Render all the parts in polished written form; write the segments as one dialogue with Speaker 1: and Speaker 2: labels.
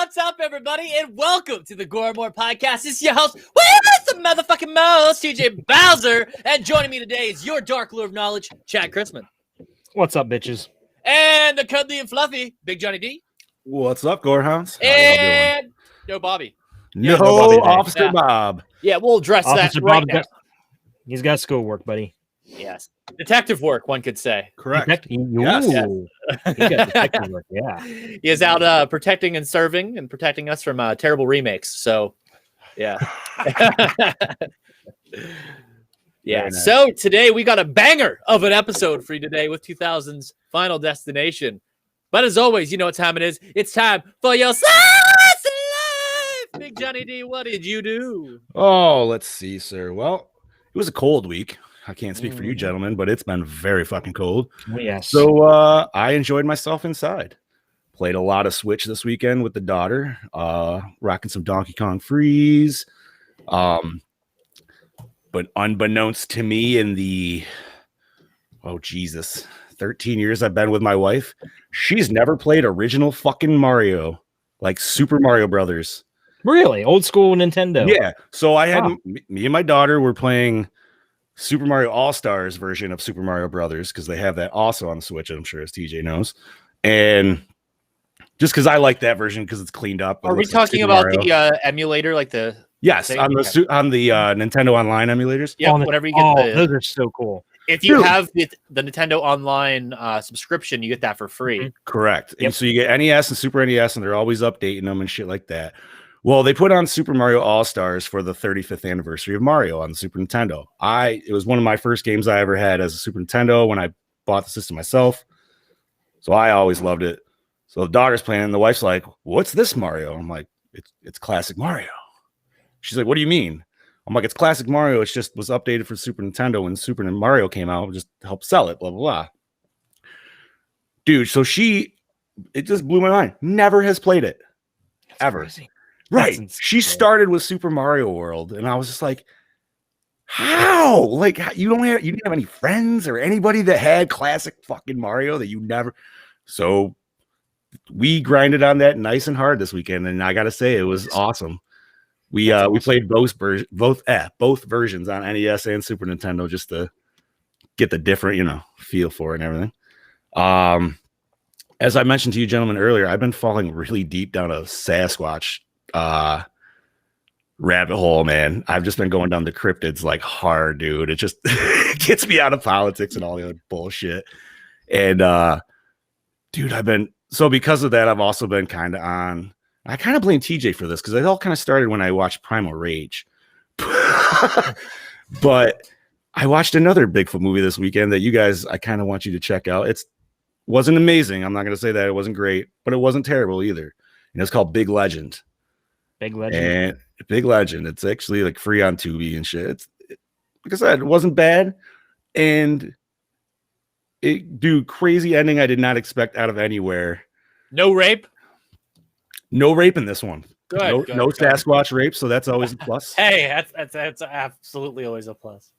Speaker 1: What's up, everybody, and welcome to the Gore podcast. This is your host, where's the motherfucking most, TJ Bowser, and joining me today is your Dark Lord of Knowledge, Chad Chrisman.
Speaker 2: What's up, bitches?
Speaker 1: And the cuddly and fluffy, Big Johnny D.
Speaker 3: What's up, Gorehounds?
Speaker 1: And no Bobby.
Speaker 3: No,
Speaker 2: Bobby
Speaker 3: Officer Bob.
Speaker 1: Yeah, we'll address
Speaker 2: Officer
Speaker 1: that right now.
Speaker 2: He's got schoolwork, buddy.
Speaker 1: Yes. Detective work, one could say.
Speaker 3: Correct.
Speaker 2: Yes. He got detective work, yeah.
Speaker 1: He is out protecting and serving and protecting us from terrible remakes. So, yeah. Yeah.
Speaker 3: Nice.
Speaker 1: So today we got a banger of an episode for you today with 2000's Final Destination. But as always, you know what time it is. It's time for your slice of life. Big Johnny D, what did you do?
Speaker 3: Oh, let's see, sir. Well, it was a cold week. I can't speak for you gentlemen, but it's been very fucking cold.
Speaker 2: Yes.
Speaker 3: So I enjoyed myself inside. Played a lot of Switch this weekend with the daughter. Rocking some Donkey Kong Freeze. But unbeknownst to me in the 13 years I've been with my wife, she's never played original fucking Mario, like Super Mario Brothers.
Speaker 2: Really? Old school Nintendo?
Speaker 3: Yeah. So I had me and my daughter were playing Super Mario All-Stars version of Super Mario Brothers because they have that also on the Switch, I'm sure, as TJ knows. And just because I like that version because it's cleaned up.
Speaker 1: Are we talking about the emulator, like the...
Speaker 3: Yes,
Speaker 1: thing?
Speaker 3: on the Nintendo Online emulators.
Speaker 1: Yeah, whenever you get
Speaker 2: those are so cool.
Speaker 1: If you have the Nintendo Online subscription, you get that for free.
Speaker 3: Mm-hmm. Correct.
Speaker 1: Yep.
Speaker 3: And so you get NES and Super NES, and they're always updating them and shit like that. Well, they put on Super Mario All-Stars for the 35th anniversary of Mario on the Super Nintendo. It was one of my first games I ever had as a Super Nintendo when I bought the system myself. So I always loved it. So the daughter's playing, and the wife's like, "What's this Mario?" I'm like, "It's classic Mario." She's like, "What do you mean?" I'm like, "It's classic Mario. It's just was updated for Super Nintendo when Super Mario came out, just to help sell it, blah, blah, blah." Dude, so it just blew my mind. Never has played it.
Speaker 2: That's
Speaker 3: ever.
Speaker 2: Crazy.
Speaker 3: Right. She started with Super Mario World, and I was just like, how? Like, you didn't have any friends or anybody that had classic fucking Mario that you never. So we grinded on that nice and hard this weekend, and I gotta say it was awesome. We played both versions on NES and Super Nintendo just to get the different, feel for it and everything. As I mentioned to you gentlemen earlier, I've been falling really deep down a Sasquatch rabbit hole, man. I've just been going down the cryptids like hard, dude. It just gets me out of politics and all the other bullshit. And dude, because of that, I've also been I kind of blame TJ for this because it all kind of started when I watched Primal Rage. But I watched another Bigfoot movie this weekend that you guys, I kind of want you to check out. It wasn't amazing. I'm not going to say that it wasn't great, but it wasn't terrible either. And it's called Big Legend.
Speaker 2: Big Legend.
Speaker 3: And Big Legend. It's actually like free on Tubi and shit. Like I said, it wasn't bad. And crazy ending I did not expect out of anywhere.
Speaker 1: No rape?
Speaker 3: No rape in this one.
Speaker 1: Good.
Speaker 3: No Sasquatch rape, so that's always a plus.
Speaker 1: Hey, that's absolutely always a plus.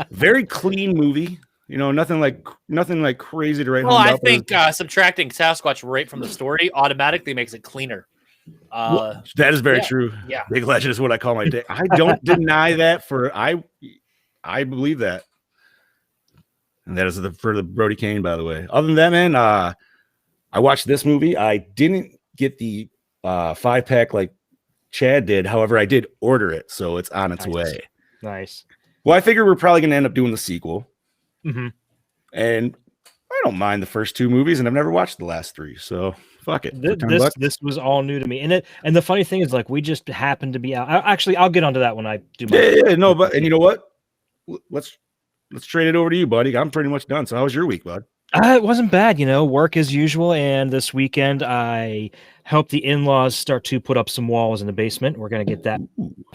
Speaker 3: Very clean movie. Nothing like crazy to write.
Speaker 1: Well, I think subtracting Sasquatch rape from the story automatically makes it cleaner.
Speaker 3: That is very true.
Speaker 1: Yeah,
Speaker 3: Big Legend is what I call my day. I don't deny that. I believe that, and that is for the Brody Kane, by the way. Other than that, man, I watched this movie. I didn't get the 5-pack like Chad did. However, I did order it, so it's on its way.
Speaker 2: Nice.
Speaker 3: Well, I figure we're probably going to end up doing the sequel.
Speaker 2: Mm-hmm.
Speaker 3: And I don't mind the first two movies, and I've never watched the last three, so fuck it.
Speaker 2: This was all new to me, and the funny thing is, like, we just happened to be out. I'll get onto that when I do my.
Speaker 3: And you know what? Let's trade it over to you, buddy. I'm pretty much done. So how was your week, bud?
Speaker 2: It wasn't bad, work as usual. And this weekend, I helped the in-laws start to put up some walls in the basement. We're gonna get that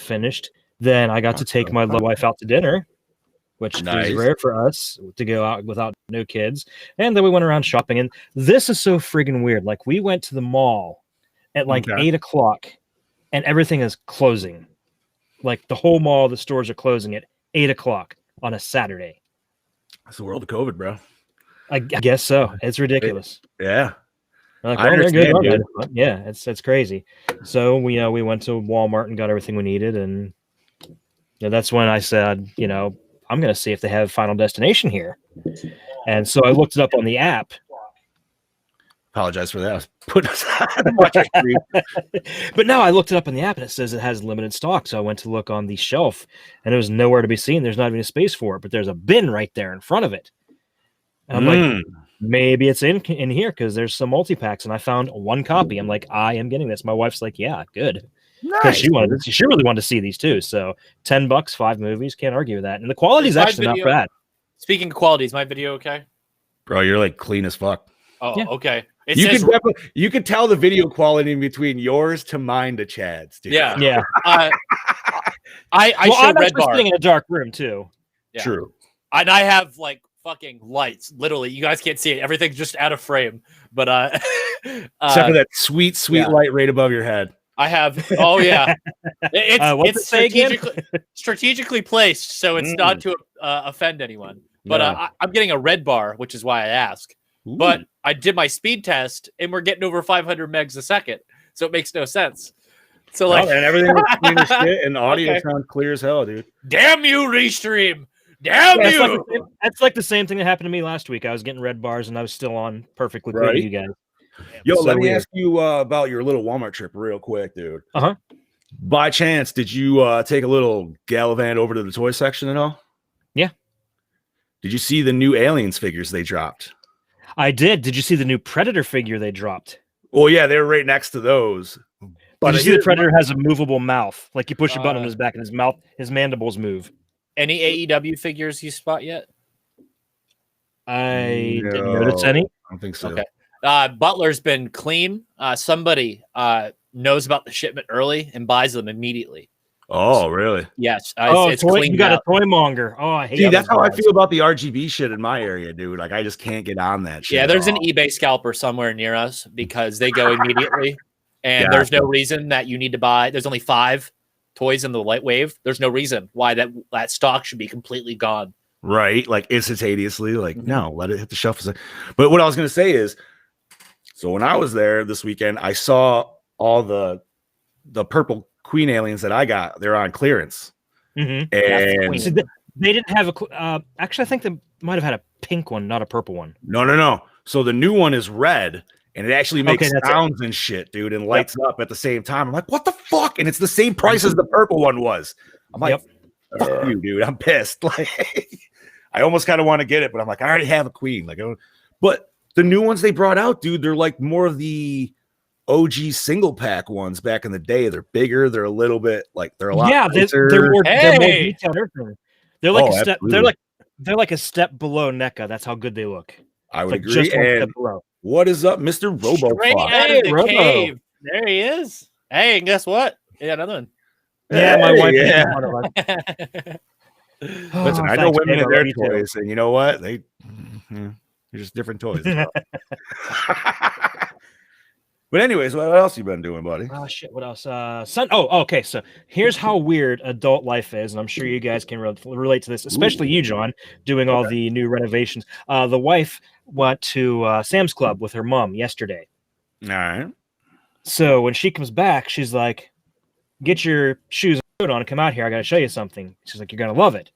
Speaker 2: finished. Then I got to take my wife out to dinner, which is rare for us to go out without no kids. And then we went around shopping. And this is so friggin' weird. Like, we went to the mall at 8 o'clock and everything is closing. Like, the whole mall, the stores are closing at 8 o'clock on a Saturday.
Speaker 3: It's the world of COVID, bro.
Speaker 2: I guess so. It's ridiculous.
Speaker 3: Yeah.
Speaker 2: Like,
Speaker 3: I
Speaker 2: oh, they're good.
Speaker 3: understand, dude.
Speaker 2: Yeah, it's crazy. So we went to Walmart and got everything we needed, and that's when I said, I'm going to see if they have Final Destination here. And so I looked it up on the app.
Speaker 3: Apologize for that. I was putting us on watch our screen.
Speaker 2: But no, I looked it up on the app and it says it has limited stock. So I went to look on the shelf and it was nowhere to be seen. There's not even a space for it, but there's a bin right there in front of it. And I'm like, maybe it's in here because there's some multi-packs, and I found one copy. I'm like, I am getting this. My wife's like, yeah, good. Because she really wanted to see these too. So $10, 5 movies, can't argue with that. And the quality is actually not bad.
Speaker 1: Speaking of quality, is my video okay?
Speaker 3: Bro, you're like clean as fuck.
Speaker 1: Oh, yeah. Okay.
Speaker 3: You can tell the video quality in between yours to mine to Chad's, dude.
Speaker 1: Yeah.
Speaker 2: Yeah.
Speaker 1: I
Speaker 2: I'm
Speaker 1: Red Bar.
Speaker 2: sitting in a dark room too.
Speaker 1: Yeah.
Speaker 3: True.
Speaker 1: And I have like fucking lights. Literally, you guys can't see it. Everything's just out of frame. But
Speaker 3: except for that sweet light right above your head.
Speaker 1: I have. Oh yeah. It's strategically placed, so it's not to offend anyone. But I'm getting a Red Bar, which is why I ask. Ooh. But I did my speed test, and we're getting over 500 megs a second, so it makes no sense. So like,
Speaker 3: and everything was clean as shit, and the audio sounds clear as hell, dude.
Speaker 1: Damn you, Restream! Damn you!
Speaker 2: That's like the same thing that happened to me last week. I was getting Red Bars, and I was still on perfectly clear to you guys.
Speaker 3: Yo, let me ask you about your little Walmart trip real quick, dude. By chance, did you take a little gallivant over to the toy section at all?
Speaker 2: Yeah. Did
Speaker 3: you see the new Aliens figures they dropped?
Speaker 2: I did. Did you see the new Predator figure they dropped?
Speaker 3: Well, yeah, they were right next to those.
Speaker 2: But did you see the Predator has a movable mouth? Like you push a button on his back and his mouth, his mandibles move.
Speaker 1: Any AEW figures you spot yet?
Speaker 2: I didn't notice any.
Speaker 3: I don't think so.
Speaker 1: Okay. Butler's been clean. Somebody knows about the shipment early and buys them immediately.
Speaker 3: Oh, really?
Speaker 1: Yes. It's clean.
Speaker 2: You got a toy monger. Oh, I hate.
Speaker 3: See, that's how I feel about the RGB shit in my area, dude. Like, I just can't get on that shit.
Speaker 1: Yeah, there's an eBay scalper somewhere near us because they go immediately, and there's no reason that you need to buy. There's only 5 toys in the light wave. There's no reason why that stock should be completely gone.
Speaker 3: Right, like instantaneously. Like, no, let it hit the shelf. But what I was gonna say is, so when I was there this weekend, I saw all the purple Queen aliens that I got. They're on clearance, and
Speaker 2: so they didn't have a. Actually, I think they might have had a pink one, not a purple one.
Speaker 3: No. So the new one is red, and it actually makes sounds and shit, dude, and lights up at the same time. I'm like, what the fuck? And it's the same price as the purple one was. I'm like, fuck you, dude. I'm pissed. Like, I almost kind of want to get it, but I'm like, I already have a Queen. Like, but the new ones they brought out, dude, they're like more of the OG single pack ones back in the day. They're bigger. They're a little bit like they're a lot.
Speaker 2: Yeah, they're more detailed. They're like a step. They're like a step below NECA. That's how good they look.
Speaker 3: I would agree. Just one step below. What is up, Mr. Robo?
Speaker 1: Hey, Robo. Cave. There he is. Hey, and guess what? Yeah, another one.
Speaker 2: Yeah, my wife.
Speaker 3: Yeah. One of us. Listen, I know women and their toys, and you know what? They're just different toys. But anyways, what else you been doing, buddy?
Speaker 2: Oh shit, what else? Okay. So here's how weird adult life is, and I'm sure you guys can relate to this, especially you, John, doing all the new renovations. The wife went to Sam's Club with her mom yesterday.
Speaker 3: All right.
Speaker 2: So when she comes back, she's like, "Get your shoes on and come out here. I got to show you something." She's like, "You're gonna love it."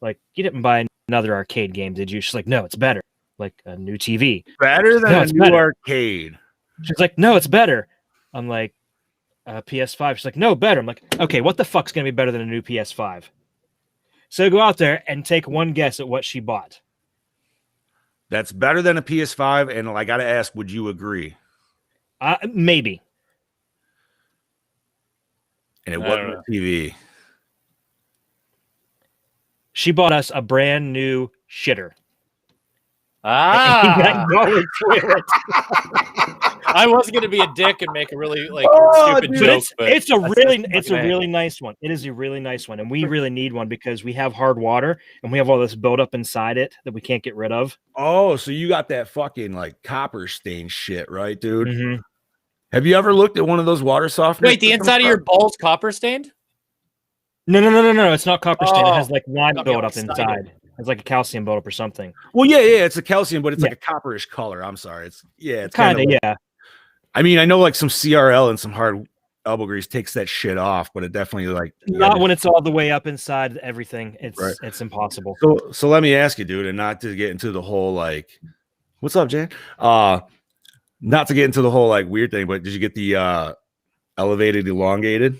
Speaker 2: Like, you didn't buy another arcade game, did you? She's like, "No, it's better. Like a new TV.
Speaker 3: Better than a new arcade."
Speaker 2: She's like, "No, it's better." I'm like, PS5. She's like, "No, better." I'm like, "Okay, what the fuck's gonna be better than a new PS5?" So go out there and take one guess at what she bought.
Speaker 3: That's better than a PS5, and I gotta ask, would you agree?
Speaker 2: Maybe.
Speaker 3: And it wasn't a TV.
Speaker 2: She bought us a brand new shitter.
Speaker 1: I was going to be a dick and make a really stupid joke, but
Speaker 2: it's a really nice one. It is a really nice one, and we really need one because we have hard water and we have all this buildup inside it that we can't get rid of.
Speaker 3: Oh, so you got that fucking copper stain shit, right, dude?
Speaker 2: Mm-hmm.
Speaker 3: Have you ever looked at one of those water softeners?
Speaker 1: Wait, the inside of your bowl's copper stained?
Speaker 2: No. It's not copper stained. It has lime buildup inside. It's like a calcium buildup or something.
Speaker 3: Well, yeah, it's a calcium, but it's like a copperish color. I'm sorry. It's kind of
Speaker 2: yeah.
Speaker 3: I mean, I know like some CRL and some hard elbow grease takes that shit off, but it definitely like
Speaker 2: not when it's all the way up inside everything. It's impossible.
Speaker 3: So let me ask you, dude, and not to get into the whole like, what's up, Jan? Not to get into the whole like weird thing, but did you get the elevated elongated?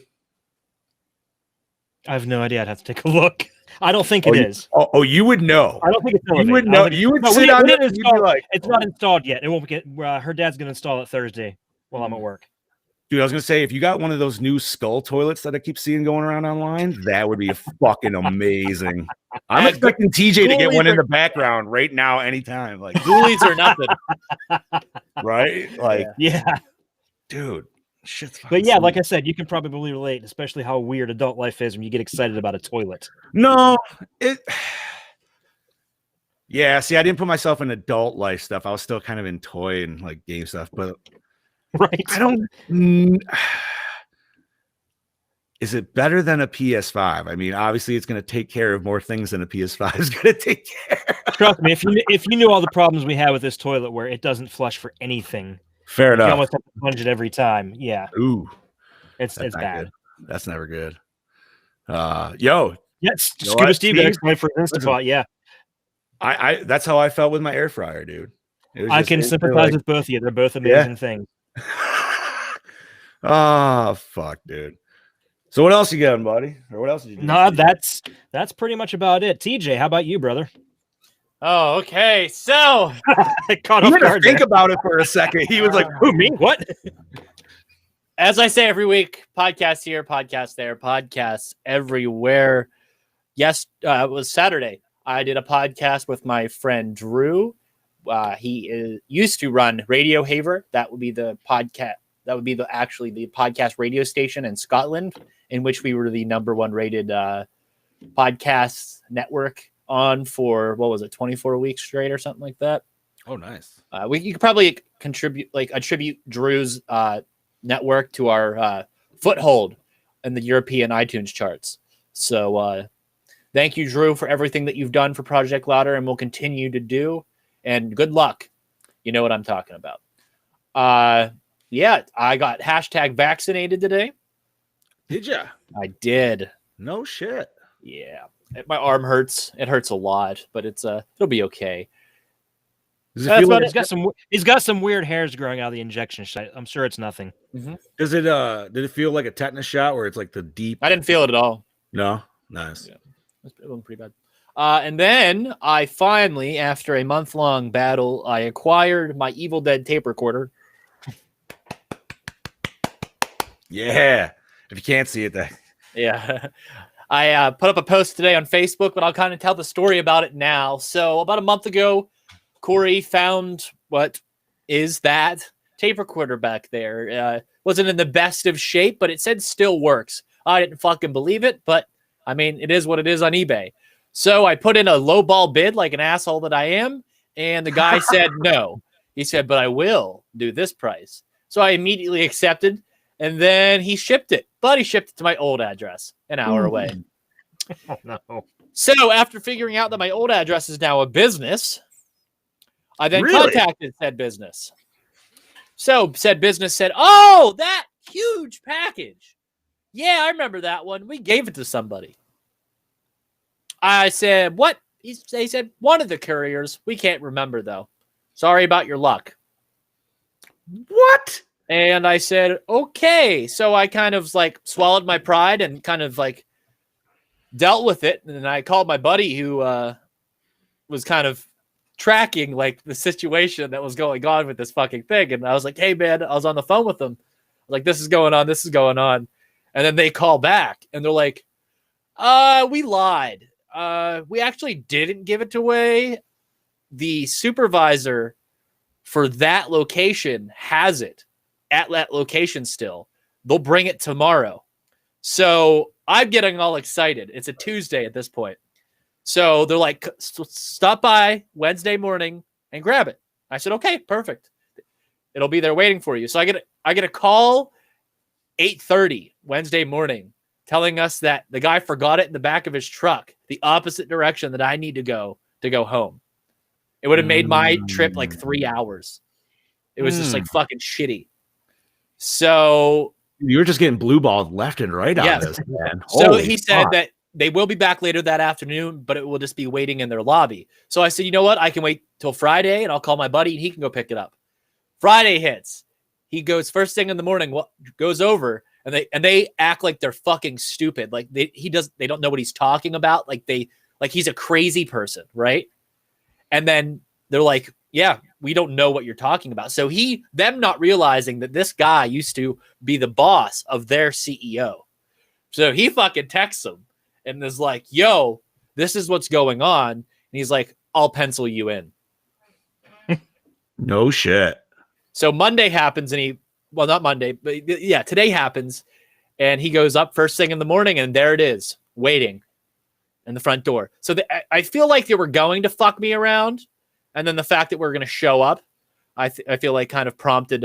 Speaker 2: I have no idea. I'd have to take a look. I don't think it is.
Speaker 3: Oh, you would know.
Speaker 2: I don't think it's elevated.
Speaker 3: You would know. You would sit on it and you'd be like,
Speaker 2: it's not installed yet. It won't get. Her dad's gonna install it Thursday while I'm at work.
Speaker 3: dude, I was gonna say if you got one of those new skull toilets that I keep seeing going around online, that would be fucking amazing. I'm expecting TJ to get one in the background right now, anytime. Like
Speaker 1: ghoulies or nothing,
Speaker 3: right? Like,
Speaker 2: yeah,
Speaker 3: dude. Shit's
Speaker 2: but yeah, like I said, you can probably relate, especially how weird adult life is when you get excited about a toilet.
Speaker 3: No, yeah, see, I didn't put myself in adult life stuff. I was still kind of in toy and like game stuff, but
Speaker 2: right.
Speaker 3: I don't. Is it better than a PS5? I mean, obviously, it's going to take care of more things than a PS5 is going to take care of.
Speaker 2: Trust me, if you knew all the problems we have with this toilet where it doesn't flush for anything,
Speaker 3: Fair enough.
Speaker 2: you almost have to plunge it every time. Yeah.
Speaker 3: Ooh,
Speaker 2: it's bad.
Speaker 3: Good. That's never good. Yo.
Speaker 2: Yes, Scuba Steve got explained for Instapot. Yeah.
Speaker 3: I that's how I felt with my air fryer, dude.
Speaker 2: I can sympathize with both of you. They're both amazing things.
Speaker 3: Oh, fuck, dude. So what else you got, buddy? Or what else did you do?
Speaker 2: No, that's pretty much about it. TJ, how about you, brother?
Speaker 1: Oh, okay. So
Speaker 2: I caught
Speaker 3: he
Speaker 2: off
Speaker 3: had to
Speaker 2: guard
Speaker 3: think
Speaker 2: there.
Speaker 3: about it for a second. He was like, "Who, me? What?"
Speaker 1: as I say every week, podcast here, podcast there, podcasts everywhere. Yes, it was Saturday. I did a podcast with my friend Drew. He used to run Radio Haver. That would be the podcast. That would be the podcast radio station in Scotland, in which we were the #1 rated podcast network on for 24 weeks straight or something like that.
Speaker 3: Oh, nice.
Speaker 1: You could probably attribute Drew's network to our foothold in the European iTunes charts. So thank you, Drew, for everything that you've done for Project Louder and will continue to do. And good luck. You know what I'm talking about. Yeah, I got #vaccinated today.
Speaker 3: Did ya?
Speaker 1: I did.
Speaker 3: No shit.
Speaker 1: Yeah. My arm hurts. It hurts a lot, but it'll be okay.
Speaker 3: Does it feel like
Speaker 2: he's got some weird hairs growing out of the injection site. I'm sure it's nothing.
Speaker 1: Mm-hmm.
Speaker 3: Does it did it feel like a tetanus shot where it's like the deep?
Speaker 1: I didn't feel it at all.
Speaker 3: No? Nice.
Speaker 1: Yeah. It went pretty bad. And then I finally, after a month-long battle, I acquired my Evil Dead tape recorder.
Speaker 3: Yeah. If you can't see it, then
Speaker 1: Yeah. I put up a post today on Facebook, but I'll kind of tell the story about it now. So about a month ago, Corey found what is that tape recorder back there. Wasn't in the best of shape, but it said still works. I didn't fucking believe it, but I mean, it is what it is on eBay. So I put in a lowball bid like an asshole that I am, and the guy said no. He said, but I will do this price. So I immediately accepted, and then he shipped it. But he shipped it to my old address an hour away.
Speaker 2: Oh, no.
Speaker 1: So after figuring out that my old address is now a business, I then contacted said business. So said business said, oh, that huge package. Yeah, I remember that one. We gave it to somebody. I said, what? They said, one of the couriers. We can't remember, though. Sorry about your luck.
Speaker 3: what?
Speaker 1: And I said, okay. So I kind of like swallowed my pride and kind of like dealt with it. And I called my buddy who was kind of tracking like the situation that was going on with this fucking thing. And I was like, hey, man, I was on the phone with them. Like, this is going on. This is going on. And then they call back and they're like, we lied. We actually didn't give it away. The supervisor for that location has it at that location still. They'll bring it tomorrow. So I'm getting all excited. It's a Tuesday at this point. So they're like, stop by Wednesday morning and grab it. I said, okay, perfect. It'll be there waiting for you. So I get a call 8:30 Wednesday morning telling us that the guy forgot it in the back of his truck, the opposite direction that I need to go home. It would have made my trip like 3 hours. It was just like fucking shitty. So
Speaker 3: You're just getting blue balled left and right on
Speaker 1: Yes.
Speaker 3: this, man.
Speaker 1: So
Speaker 3: Holy
Speaker 1: he said
Speaker 3: fuck.
Speaker 1: that they will be back later that afternoon, but it will just be waiting in their lobby. So I said, you know what? I can wait till Friday and I'll call my buddy and he can go pick it up. Friday hits. He goes first thing in the morning, goes over and they act like they're fucking stupid. Like they don't know what he's talking about. Like he's a crazy person, right? And then they're like, yeah, we don't know what you're talking about. So them not realizing that this guy used to be the boss of their CEO. So he fucking texts him and is like, yo, this is what's going on. And he's like, I'll pencil you in.
Speaker 3: No shit.
Speaker 1: So Monday happens and not Monday, but yeah, today happens. And he goes up first thing in the morning and there it is, waiting in the front door. So I feel like they were going to fuck me around. And then the fact that we're going to show up, I feel like kind of prompted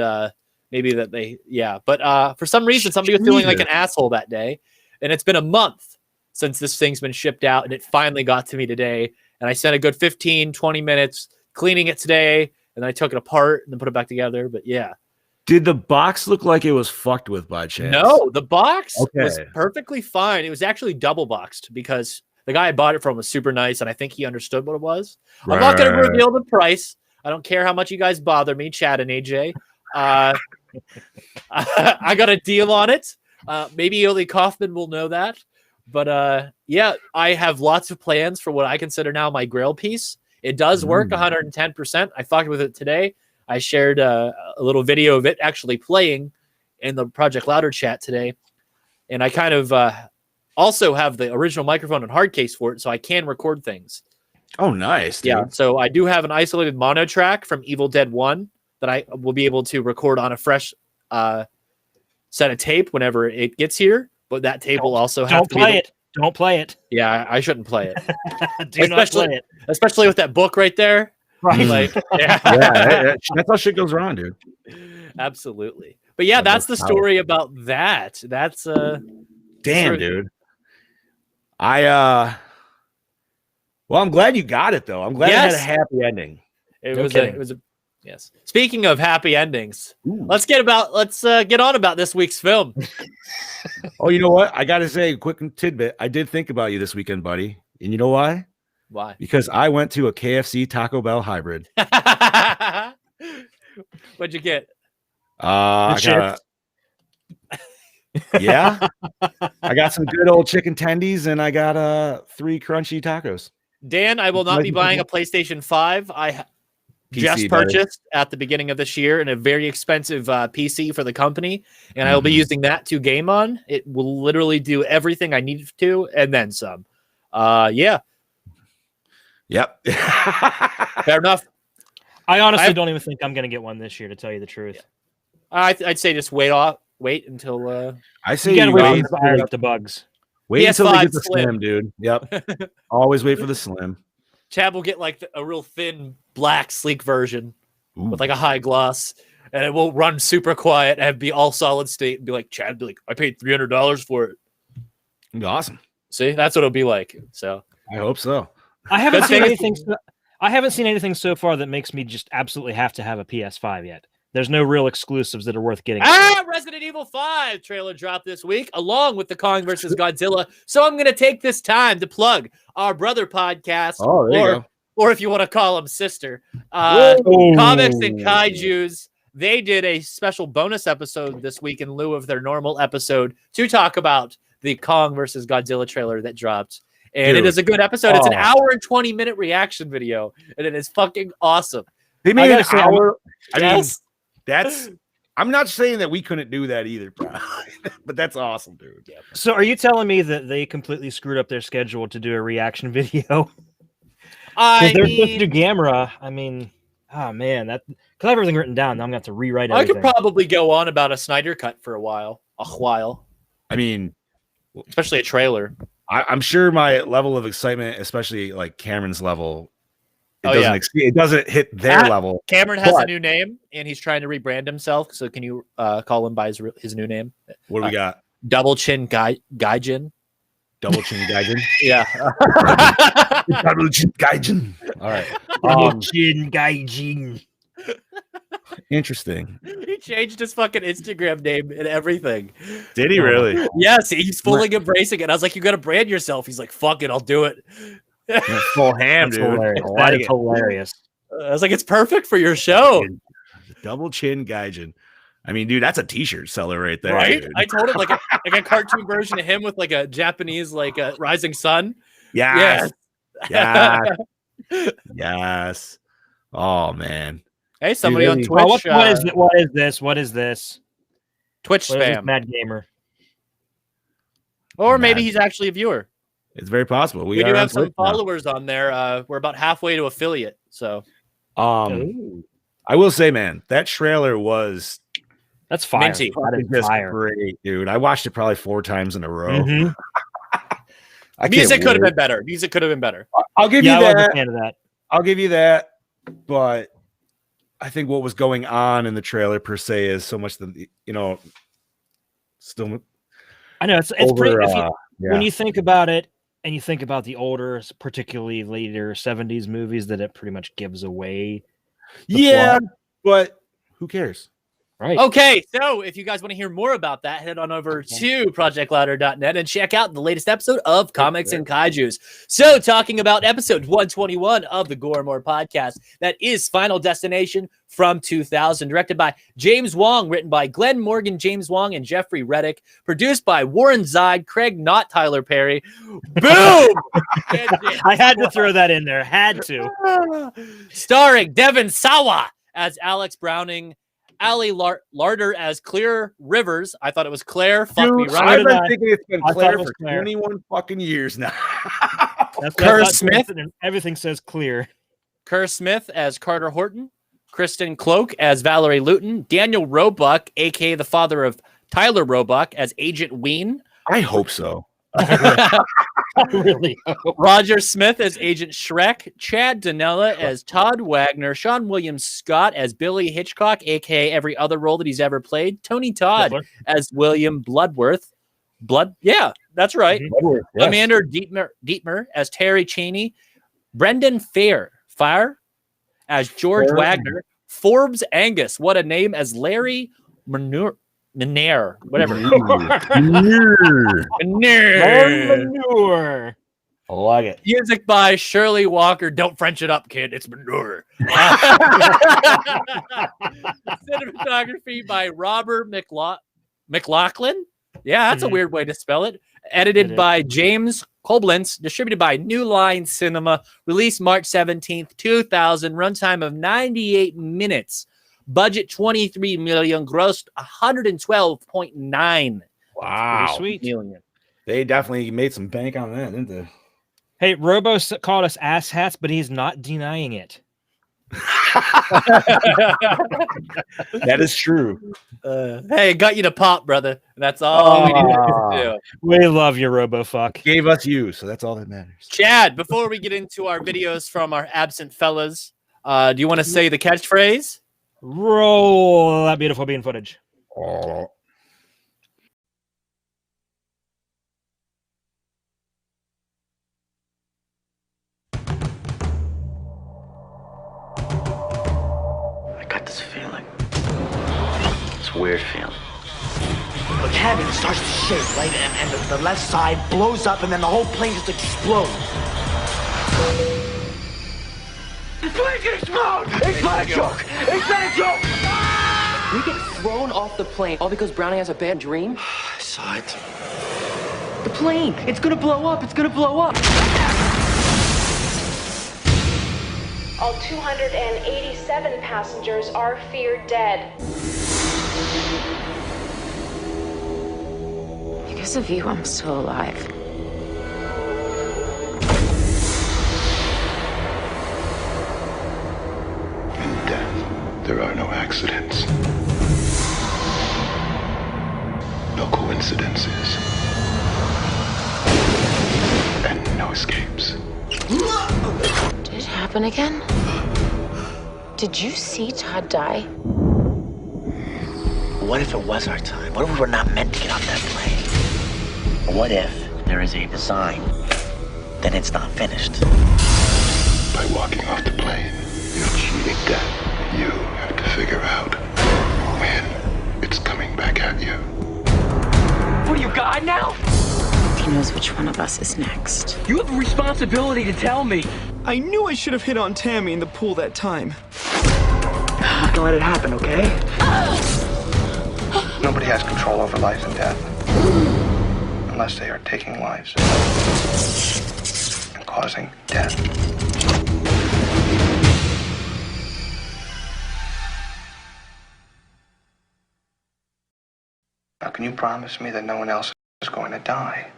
Speaker 1: maybe that But for some reason, somebody was feeling like an asshole that day. And it's been a month since this thing's been shipped out. And it finally got to me today. And I spent a good 15, 20 minutes cleaning it today. And then I took it apart and then put it back together. But yeah.
Speaker 3: Did the box look like it was fucked with by chance?
Speaker 1: No, the box was perfectly fine. It was actually double boxed because the guy I bought it from was super nice, and I think he understood what it was. Right. I'm not going to reveal the price. I don't care how much you guys bother me, Chad and AJ. I got a deal on it. Maybe Oli Kaufman will know that. But yeah, I have lots of plans for what I consider now my Grail piece. It does work 110%. I fucked with it today. I shared a little video of it actually playing in the Project Louder chat today. And I kind of also have the original microphone and hard case for it, so I can record things.
Speaker 3: Oh, nice. Dude.
Speaker 1: Yeah, so I do have an isolated mono track from Evil Dead 1 that I will be able to record on a fresh set of tape whenever it gets here. But that tape will also have to
Speaker 2: play it. Don't play it.
Speaker 1: Yeah, I shouldn't play it.
Speaker 2: Not play it.
Speaker 1: Especially with that book right there.
Speaker 2: Right.
Speaker 1: Like, yeah.
Speaker 3: That's how shit goes wrong, dude.
Speaker 1: Absolutely. But yeah, that's the story about that. That's
Speaker 3: damn, dude. Well, I'm glad you got it though. I'm glad it had a happy ending.
Speaker 1: It was a yes. Speaking of happy endings, let's get on about this week's film.
Speaker 3: Oh, you know what? I gotta say, quick tidbit. I did think about you this weekend, buddy. And you know why?
Speaker 1: Why? Because
Speaker 3: I went to a KFC Taco Bell hybrid.
Speaker 1: What'd you get?
Speaker 3: I got some good old chicken tendies and I got 3 crunchy tacos.
Speaker 1: Dan, I will not be buying a PlayStation 5. I just purchased at the beginning of this year in a very expensive PC for the company, and I will be using that to game on. It will literally do everything I need to and then some. Yeah. Yep. Fair enough.
Speaker 2: I honestly don't even think I'm going to get one this year, to tell you the truth.
Speaker 1: Yeah. I'd say just wait until.
Speaker 3: I say
Speaker 2: you wait up the bugs.
Speaker 3: Wait until they get the slim, dude. Yep. Always wait for the slim.
Speaker 1: Chad will get like a real thin, black, sleek version with like a high gloss, and it will run super quiet and be all solid state. And be like, Chad, I paid $300 for it.
Speaker 3: Awesome.
Speaker 1: See, that's what it'll be like. So
Speaker 3: I hope so.
Speaker 2: I haven't seen anything. I haven't seen anything so far that makes me just absolutely have to have a PS5 yet. There's no real exclusives that are worth getting.
Speaker 1: Resident Evil 5 trailer dropped this week, along with the Kong vs. Godzilla. So I'm going to take this time to plug our brother podcast, or if you want to call them sister, Comics and Kaijus. They did a special bonus episode this week in lieu of their normal episode to talk about the Kong vs. Godzilla trailer that dropped. And it is a good episode. It's an hour and 20-minute reaction video, and it is fucking awesome.
Speaker 3: They made an hour. I'm not saying that we couldn't do that either, bro. But that's awesome, dude. Yeah.
Speaker 2: So are you telling me that they completely screwed up their schedule to do a reaction video? They're supposed to do Gamera. I mean, oh man, because I have everything written down. Now I'm going to have to rewrite everything.
Speaker 1: I could probably go on about a Snyder cut for a while.
Speaker 3: I mean,
Speaker 1: especially a trailer.
Speaker 3: I'm sure my level of excitement, especially like Cameron's level, it doesn't hit their level.
Speaker 1: Cameron has a new name, and he's trying to rebrand himself. So can you call him by his new name?
Speaker 3: What do we got?
Speaker 1: Double Chin Gaijin.
Speaker 3: Double Chin Gaijin?
Speaker 1: Yeah.
Speaker 3: Double Chin Gaijin. All right.
Speaker 2: Double Chin Gaijin.
Speaker 3: Interesting.
Speaker 1: He He changed his fucking Instagram name and everything.
Speaker 3: Did he really?
Speaker 1: Yes, he's fully embracing it. I was like, you got to brand yourself. He's like, fuck it, I'll do it.
Speaker 3: Full ham,
Speaker 2: That's
Speaker 3: dude.
Speaker 2: hilarious.
Speaker 3: I
Speaker 2: That
Speaker 3: like
Speaker 2: is
Speaker 3: it.
Speaker 2: hilarious.
Speaker 1: I was like, it's perfect for your show.
Speaker 3: Double chin gaijin. I mean, dude, that's a t-shirt seller right there.
Speaker 1: Right?
Speaker 3: Dude.
Speaker 1: I told him like a cartoon version of him with like a Japanese like a rising sun.
Speaker 3: Yes. Yes. Yes. Oh man.
Speaker 1: Hey, somebody
Speaker 3: Dude,
Speaker 1: on
Speaker 3: really-
Speaker 1: Twitch.
Speaker 2: What is this? What is this?
Speaker 1: Twitch
Speaker 2: What is this,
Speaker 1: spam.
Speaker 2: Mad Gamer?
Speaker 1: Or maybe
Speaker 3: Mad.
Speaker 1: he's actually a viewer.
Speaker 3: It's very possible.
Speaker 1: We
Speaker 3: are
Speaker 1: do
Speaker 3: on
Speaker 1: have some
Speaker 3: Twitch now.
Speaker 1: followers on there. We're about halfway to affiliate. So
Speaker 2: Ooh,
Speaker 3: I will say, man, that trailer was
Speaker 2: that's fire.
Speaker 1: Minty.
Speaker 2: That is
Speaker 3: just
Speaker 2: fire.
Speaker 3: great, dude. I watched it probably 4 times in a row.
Speaker 2: Mhm.
Speaker 3: I can't
Speaker 1: music could have
Speaker 3: wait.
Speaker 1: been better. Music could have been better.
Speaker 3: I'll give
Speaker 2: Yeah, I
Speaker 3: you
Speaker 2: wasn't a
Speaker 3: that.
Speaker 2: fan of that.
Speaker 3: I'll give you that. But I think what was going on in the trailer per se is so much that still
Speaker 2: I know it's
Speaker 3: over.
Speaker 2: pretty. If you,
Speaker 3: Yeah.
Speaker 2: When you think about it, and you think about the older, particularly later '70s movies, that it pretty much gives away.
Speaker 3: Yeah, but who cares?
Speaker 2: Right.
Speaker 1: Okay, so if you guys want to hear more about that, head on over to projectlouder.net and check out the latest episode of Comics and Kaijus. So, talking about episode 121 of the Gore More podcast, that is Final Destination from 2000, directed by James Wong, written by Glenn Morgan, James Wong, and Jeffrey Reddick, produced by Warren Zide, Craig Not Tyler Perry. Boom!
Speaker 2: I had to throw that in there. Had to.
Speaker 1: Starring Devin Sawa as Alex Browning, Ali Larder as Clear Rivers. I thought it was Claire. Fuck me
Speaker 3: Dude,
Speaker 1: right.
Speaker 3: I've been thinking it's been
Speaker 2: I thought
Speaker 3: Claire
Speaker 2: it was
Speaker 3: for
Speaker 2: Claire.
Speaker 3: 21 fucking years now.
Speaker 2: That's
Speaker 1: Kerr
Speaker 2: that's
Speaker 1: Smith.
Speaker 2: and everything says clear.
Speaker 1: Kerr Smith as Carter Horton, Kristen Cloak as Valerie Luton, Daniel Roebuck, aka the father of Tyler Roebuck, as Agent Ween,
Speaker 3: I hope so.
Speaker 2: Really.
Speaker 1: Roger Smith as Agent Shrek, Chad Donella as Todd Wagner, Sean William Scott as Billy Hitchcock, aka every other role that he's ever played, Tony Todd as William Bloodworth. Yeah, that's right.
Speaker 2: Yes.
Speaker 1: Commander Dietmar as Terry Cheney, Brendan Fire as George Wagner, Forbes Angus, what a name, as Larry Manure, whatever.
Speaker 2: Manure.
Speaker 3: I like it.
Speaker 1: Music by Shirley Walker. Don't French it up, kid. It's manure. Cinematography by Robert McLaughlin. Yeah, that's a weird way to spell it. Edited by James Koblenz. Distributed by New Line Cinema. Released March 17th, 2000. Runtime of 98 minutes. Budget 23 million. Grossed 112.9
Speaker 3: Wow.
Speaker 2: Sweet.
Speaker 1: million.
Speaker 3: They definitely made some bank on that, didn't they?
Speaker 2: Hey, Robo called us asshats, but he's not denying it.
Speaker 3: That is true.
Speaker 1: Hey, got you to pop, brother. That's all we needed to do.
Speaker 2: We love you, Robo fuck.
Speaker 3: Gave us you, so that's all that matters.
Speaker 1: Chad, before we get into our videos from our absent fellas, do you want to say the catchphrase?
Speaker 2: Roll that beautiful bean footage.
Speaker 3: Oh.
Speaker 4: I got this feeling. It's a weird feeling.
Speaker 5: The cabin starts to shake, right? And the left side blows up, and then the whole plane just explodes. The plane can explode! It's not a joke! It's not a joke!
Speaker 6: We get thrown off the plane all because Brownie has a bad dream?
Speaker 4: I saw it.
Speaker 6: The plane! It's gonna blow up! It's gonna blow up!
Speaker 7: All 287 passengers are feared dead.
Speaker 8: Because of you, I'm still alive.
Speaker 9: In death, there are no accidents. No coincidences. And no escapes.
Speaker 8: Did it happen again? Did you see Todd die?
Speaker 5: What if it was our time? What if we were not meant to get off that plane? What if there is a design, then it's not finished?
Speaker 9: By walking off the plane, you're cheating death. You have to figure out Man, it's coming back at you.
Speaker 6: What are you, God now?
Speaker 8: He knows which one of us is next.
Speaker 6: You have a responsibility to tell me.
Speaker 10: I knew I should have hit on Tammy in the pool that time.
Speaker 6: I'm not gonna let it happen, okay?
Speaker 11: Nobody has control over life and death unless they are taking lives and causing death. Now, can you promise me that no one else is going to die?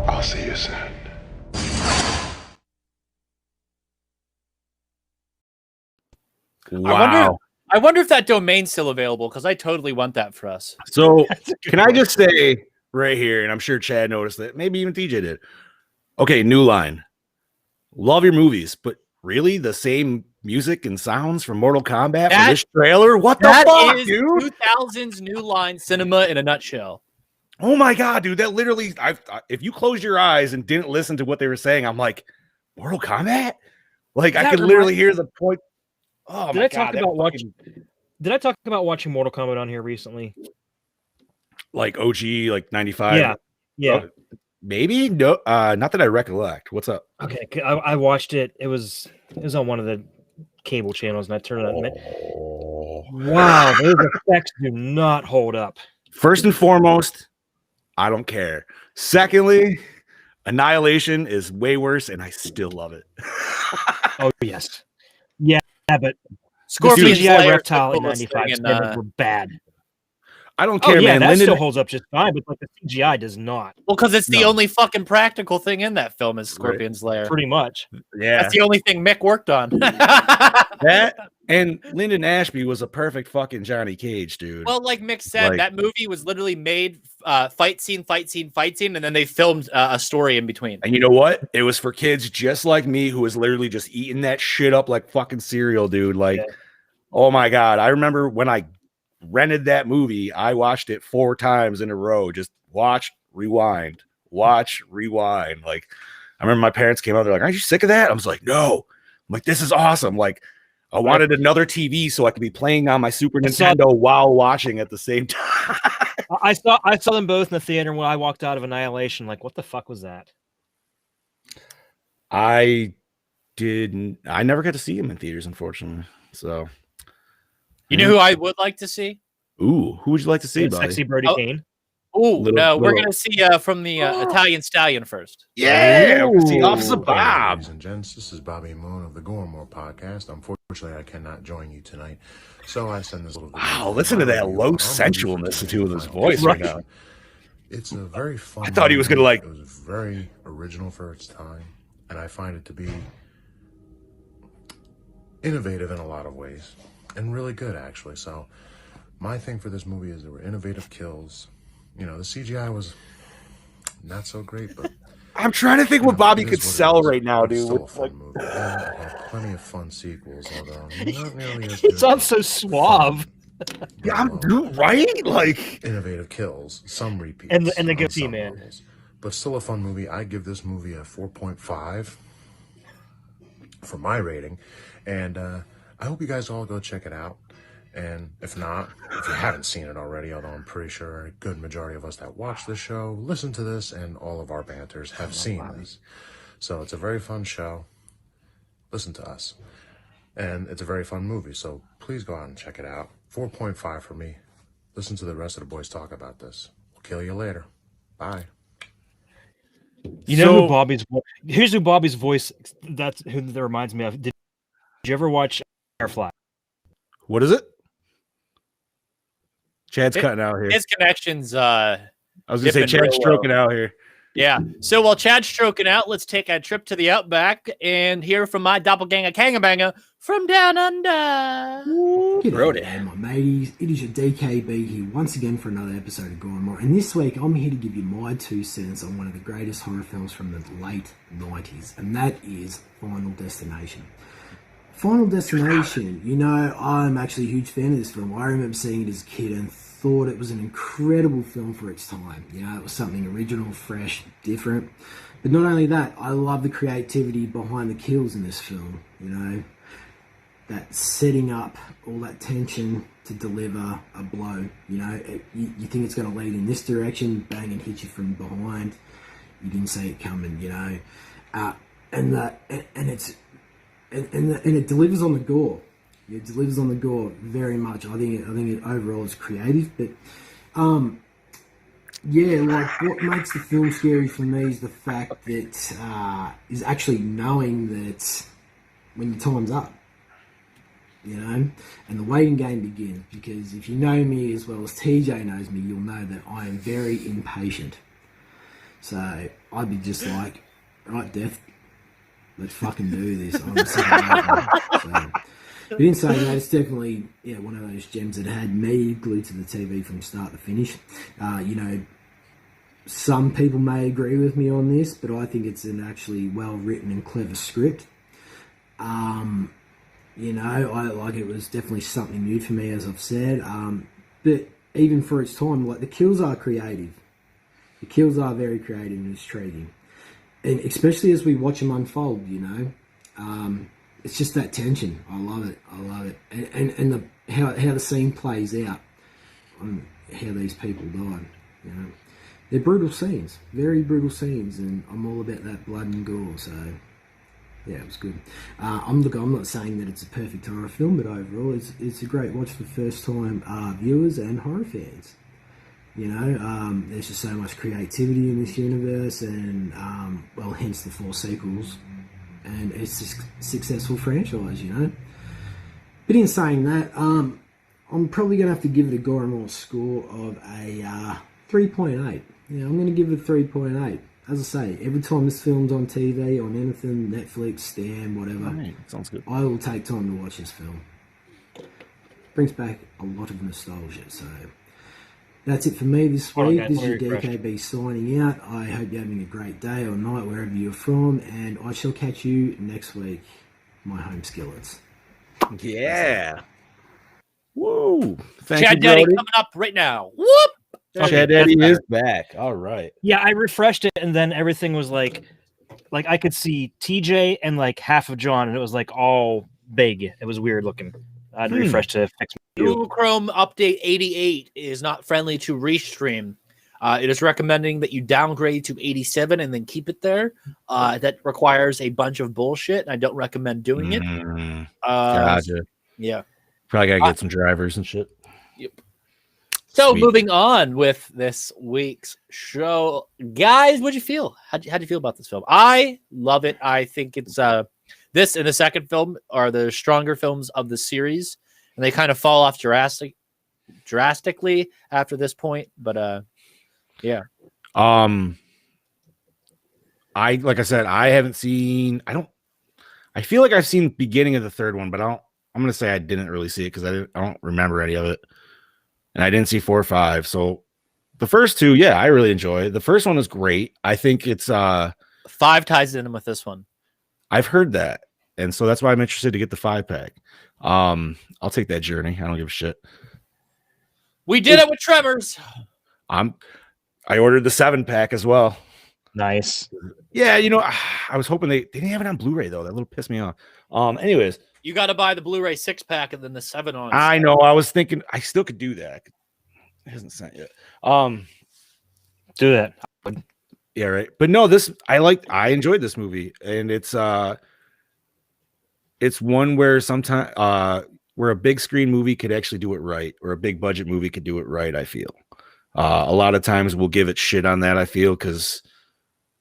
Speaker 9: I'll see you soon.
Speaker 3: Wow.
Speaker 1: I wonder if that domain's still available, because I totally want that for us.
Speaker 3: So can I just say right here, and I'm sure Chad noticed that, maybe even TJ did. Okay, new line. Love your movies, but really the same music and sounds from Mortal Kombat for this trailer? What the
Speaker 1: That
Speaker 3: fuck,
Speaker 1: is
Speaker 3: dude?
Speaker 1: 2000's new line cinema in a nutshell.
Speaker 3: Oh my god, dude! That literally, if you close your eyes and didn't listen to what they were saying, I'm like, Mortal Kombat. Like I could literally hear the point. Oh
Speaker 2: Did
Speaker 3: my
Speaker 2: I talk
Speaker 3: god!
Speaker 2: about watching? Did I talk about watching Mortal Kombat on here recently?
Speaker 3: Like OG, like 95.
Speaker 2: Yeah.
Speaker 3: Maybe no, not that I recollect. What's up?
Speaker 2: Okay, I watched it. It was on one of the cable channels, and I turned it on. Wow, those effects do not hold up.
Speaker 3: First and foremost, I don't care. Secondly, Annihilation is way worse, and I still love it.
Speaker 2: Oh yes, yeah, but
Speaker 1: Scorpion
Speaker 2: CGI
Speaker 1: Slayer
Speaker 2: reptile in
Speaker 1: coolest
Speaker 2: '95
Speaker 1: thing in,
Speaker 2: were bad.
Speaker 3: I don't care, man.
Speaker 2: That
Speaker 3: Lyndon,
Speaker 2: still holds up just fine, but like the CGI does not.
Speaker 1: Well, because it's the only fucking practical thing in that film is Scorpion's Lair.
Speaker 2: Pretty much.
Speaker 3: Yeah,
Speaker 1: That's the only thing Mick worked on.
Speaker 3: that and Lyndon Ashby was a perfect fucking Johnny Cage, dude.
Speaker 1: Well, like Mick said, that movie was literally made fight scene, and then they filmed a story in between.
Speaker 3: And you know what? It was for kids just like me who was literally just eating that shit up like fucking cereal, dude. Like, oh my god. I remember when I rented that movie, I watched it 4 times in a row. Just watch, rewind. Like, I remember my parents came out, they're like, "Aren't you sick of that?" I was like, "No." I'm like, "This is awesome." Like, I wanted another TV so I could be playing on my Super Nintendo while watching at the same time.
Speaker 2: I saw them both in the theater, and when I walked out of Annihilation, like, what the fuck was that?
Speaker 3: I never got to see him in theaters, unfortunately. So,
Speaker 1: you know who I would like to see?
Speaker 3: Ooh, who would you like to see, buddy?
Speaker 2: Sexy Brody Kane.
Speaker 1: Oh no, we're gonna see from the Italian Stallion first.
Speaker 3: Yeah, we'll see Officer Bob.
Speaker 12: Ladies and gents, this is Bobby Moon of the Gore podcast. Unfortunately, I cannot join you tonight, so I send this little video.
Speaker 3: Wow, listen to that low sensualness to his voice right now.
Speaker 12: It's a very fun.
Speaker 3: I thought he was gonna like.
Speaker 12: It was very original for its time, and I find it to be innovative in a lot of ways, and really good actually. So, my thing for this movie is there were innovative kills. You know, the CGI was not so great, but
Speaker 3: I'm trying to think what Bobby could sell right now, dude.
Speaker 12: Still a fun movie. And it had plenty of fun sequels, although not nearly as
Speaker 2: It sounds so suave.
Speaker 3: Yeah, I'm right. Like
Speaker 12: innovative kills, some repeats,
Speaker 2: and the goatee man.
Speaker 12: Levels. But still a fun movie. I give this movie a 4.5 for my rating, and I hope you guys all go check it out. And if not, if you haven't seen it already, although I'm pretty sure a good majority of us that watch this show, listen to this, and all of our banters have seen this. So it's a very fun show. Listen to us. And it's a very fun movie, so please go out and check it out. 4.5 for me. Listen to the rest of the boys talk about this. We'll kill you later. Bye.
Speaker 2: You know who Bobby's voice? Here's who Bobby's voice. That's who that reminds me of. Did you ever watch Firefly?
Speaker 3: What is it? Chad's cutting out here.
Speaker 1: His connections.
Speaker 3: I was gonna say Chad's stroking out here.
Speaker 1: Yeah. So while Chad's stroking out, let's take a trip to the Outback and hear from my doppelganger Kangabanger from down under.
Speaker 13: G'day there, my mateys. It is your DKB here once again for another episode of Gore, and this week I'm here to give you my 2 cents on one of the greatest horror films from the late 90s, and that is Final Destination. Final Destination, you know, I'm actually a huge fan of this film. I remember seeing it as a kid and thought it was an incredible film for its time. You know, it was something original, fresh, different. But not only that, I love the creativity behind the kills in this film. You know, that setting up all that tension to deliver a blow. You know, you think it's going to lead in this direction, bang, and hit you from behind. You didn't see it coming. You know, and it delivers on the gore. It delivers on the gore very much. I think it overall is creative, but yeah, like what makes the film scary for me is the fact that is actually knowing that when your time's up, you know, and the waiting game begins. Because if you know me as well as TJ knows me, you'll know that I am very impatient. So I'd be just like, right, Death, let's fucking do this. I'm sick of waiting. But in saying that, it's definitely one of those gems that had me glued to the TV from start to finish. You know, some people may agree with me on this, but I think it's an actually well-written and clever script. You know, it was definitely something new for me, as I've said. But even for its time, like, the kills are creative. The kills are very creative and intriguing. And especially as we watch them unfold, you know. It's just that tension. I love it. And how the scene plays out on how these people died. You know, they're brutal scenes, very brutal scenes, and I'm all about that blood and gore. So yeah, it was good. I'm not saying that it's a perfect horror film, but overall, it's a great watch for first time viewers and horror fans. You know, there's just so much creativity in this universe, and well, hence the 4 sequels. And it's a successful franchise, you know. But in saying that, I'm probably going to have to give it a Gore and More score of a 3.8. Yeah, I'm going to give it a 3.8. As I say, every time this film's on TV, on anything, Netflix, Stan, whatever,
Speaker 3: right, sounds good.
Speaker 13: I will take time to watch this film. Brings back a lot of nostalgia, so... That's it for me this week. This is your DKB signing out. I hope you're having a great day or night wherever you're from, and I shall catch you next week, my home skillets.
Speaker 3: Yeah. Woo. Thank
Speaker 1: Chad
Speaker 3: you,
Speaker 1: Daddy
Speaker 3: Brody.
Speaker 1: coming up right now. Whoop!
Speaker 3: Chad Daddy is back. All right.
Speaker 2: Yeah, I refreshed it, and then everything was like I could see TJ and like half of John, and it was like all big. It was weird looking. I'd refresh to fix
Speaker 1: Google Chrome Update 88 is not friendly to restream. It is recommending that you downgrade to 87 and then keep it there. That requires a bunch of bullshit, and I don't recommend doing it.
Speaker 3: Gotcha.
Speaker 1: Yeah.
Speaker 3: Probably got to get some drivers and shit.
Speaker 1: Yep. So
Speaker 3: Sweet.
Speaker 1: moving on with this week's show. Guys, what'd you feel? How'd you feel about this film? I love it. I think it's... this and the second film are the stronger films of the series, and they kind of fall off drastically after this point. But yeah.
Speaker 3: Like I said, I haven't seen. I feel like I've seen the beginning of the third one, but I'm gonna say I didn't really see it because I don't remember any of it, and I didn't see 4 or 5. So the first 2, yeah, I really enjoy. The first one is great. I think it's
Speaker 1: 5 ties in with this one.
Speaker 3: I've heard that, and so that's why I'm interested to get the 5-pack. I'll take that journey. I don't give a shit.
Speaker 1: We did it with Tremors.
Speaker 3: I ordered the 7-pack as well.
Speaker 2: Nice.
Speaker 3: Yeah, you know, I was hoping they didn't have it on Blu-ray though. That little pissed me off. Anyways,
Speaker 1: you got to buy the Blu-ray 6-pack and then the 7 on.
Speaker 3: I know. I was thinking I still could do that. It hasn't sent yet.
Speaker 2: Do that.
Speaker 3: Yeah, right. But no, I enjoyed this movie, and it's one where sometimes where a big screen movie could actually do it right, or a big budget movie could do it right. I feel a lot of times we'll give it shit on that. I feel because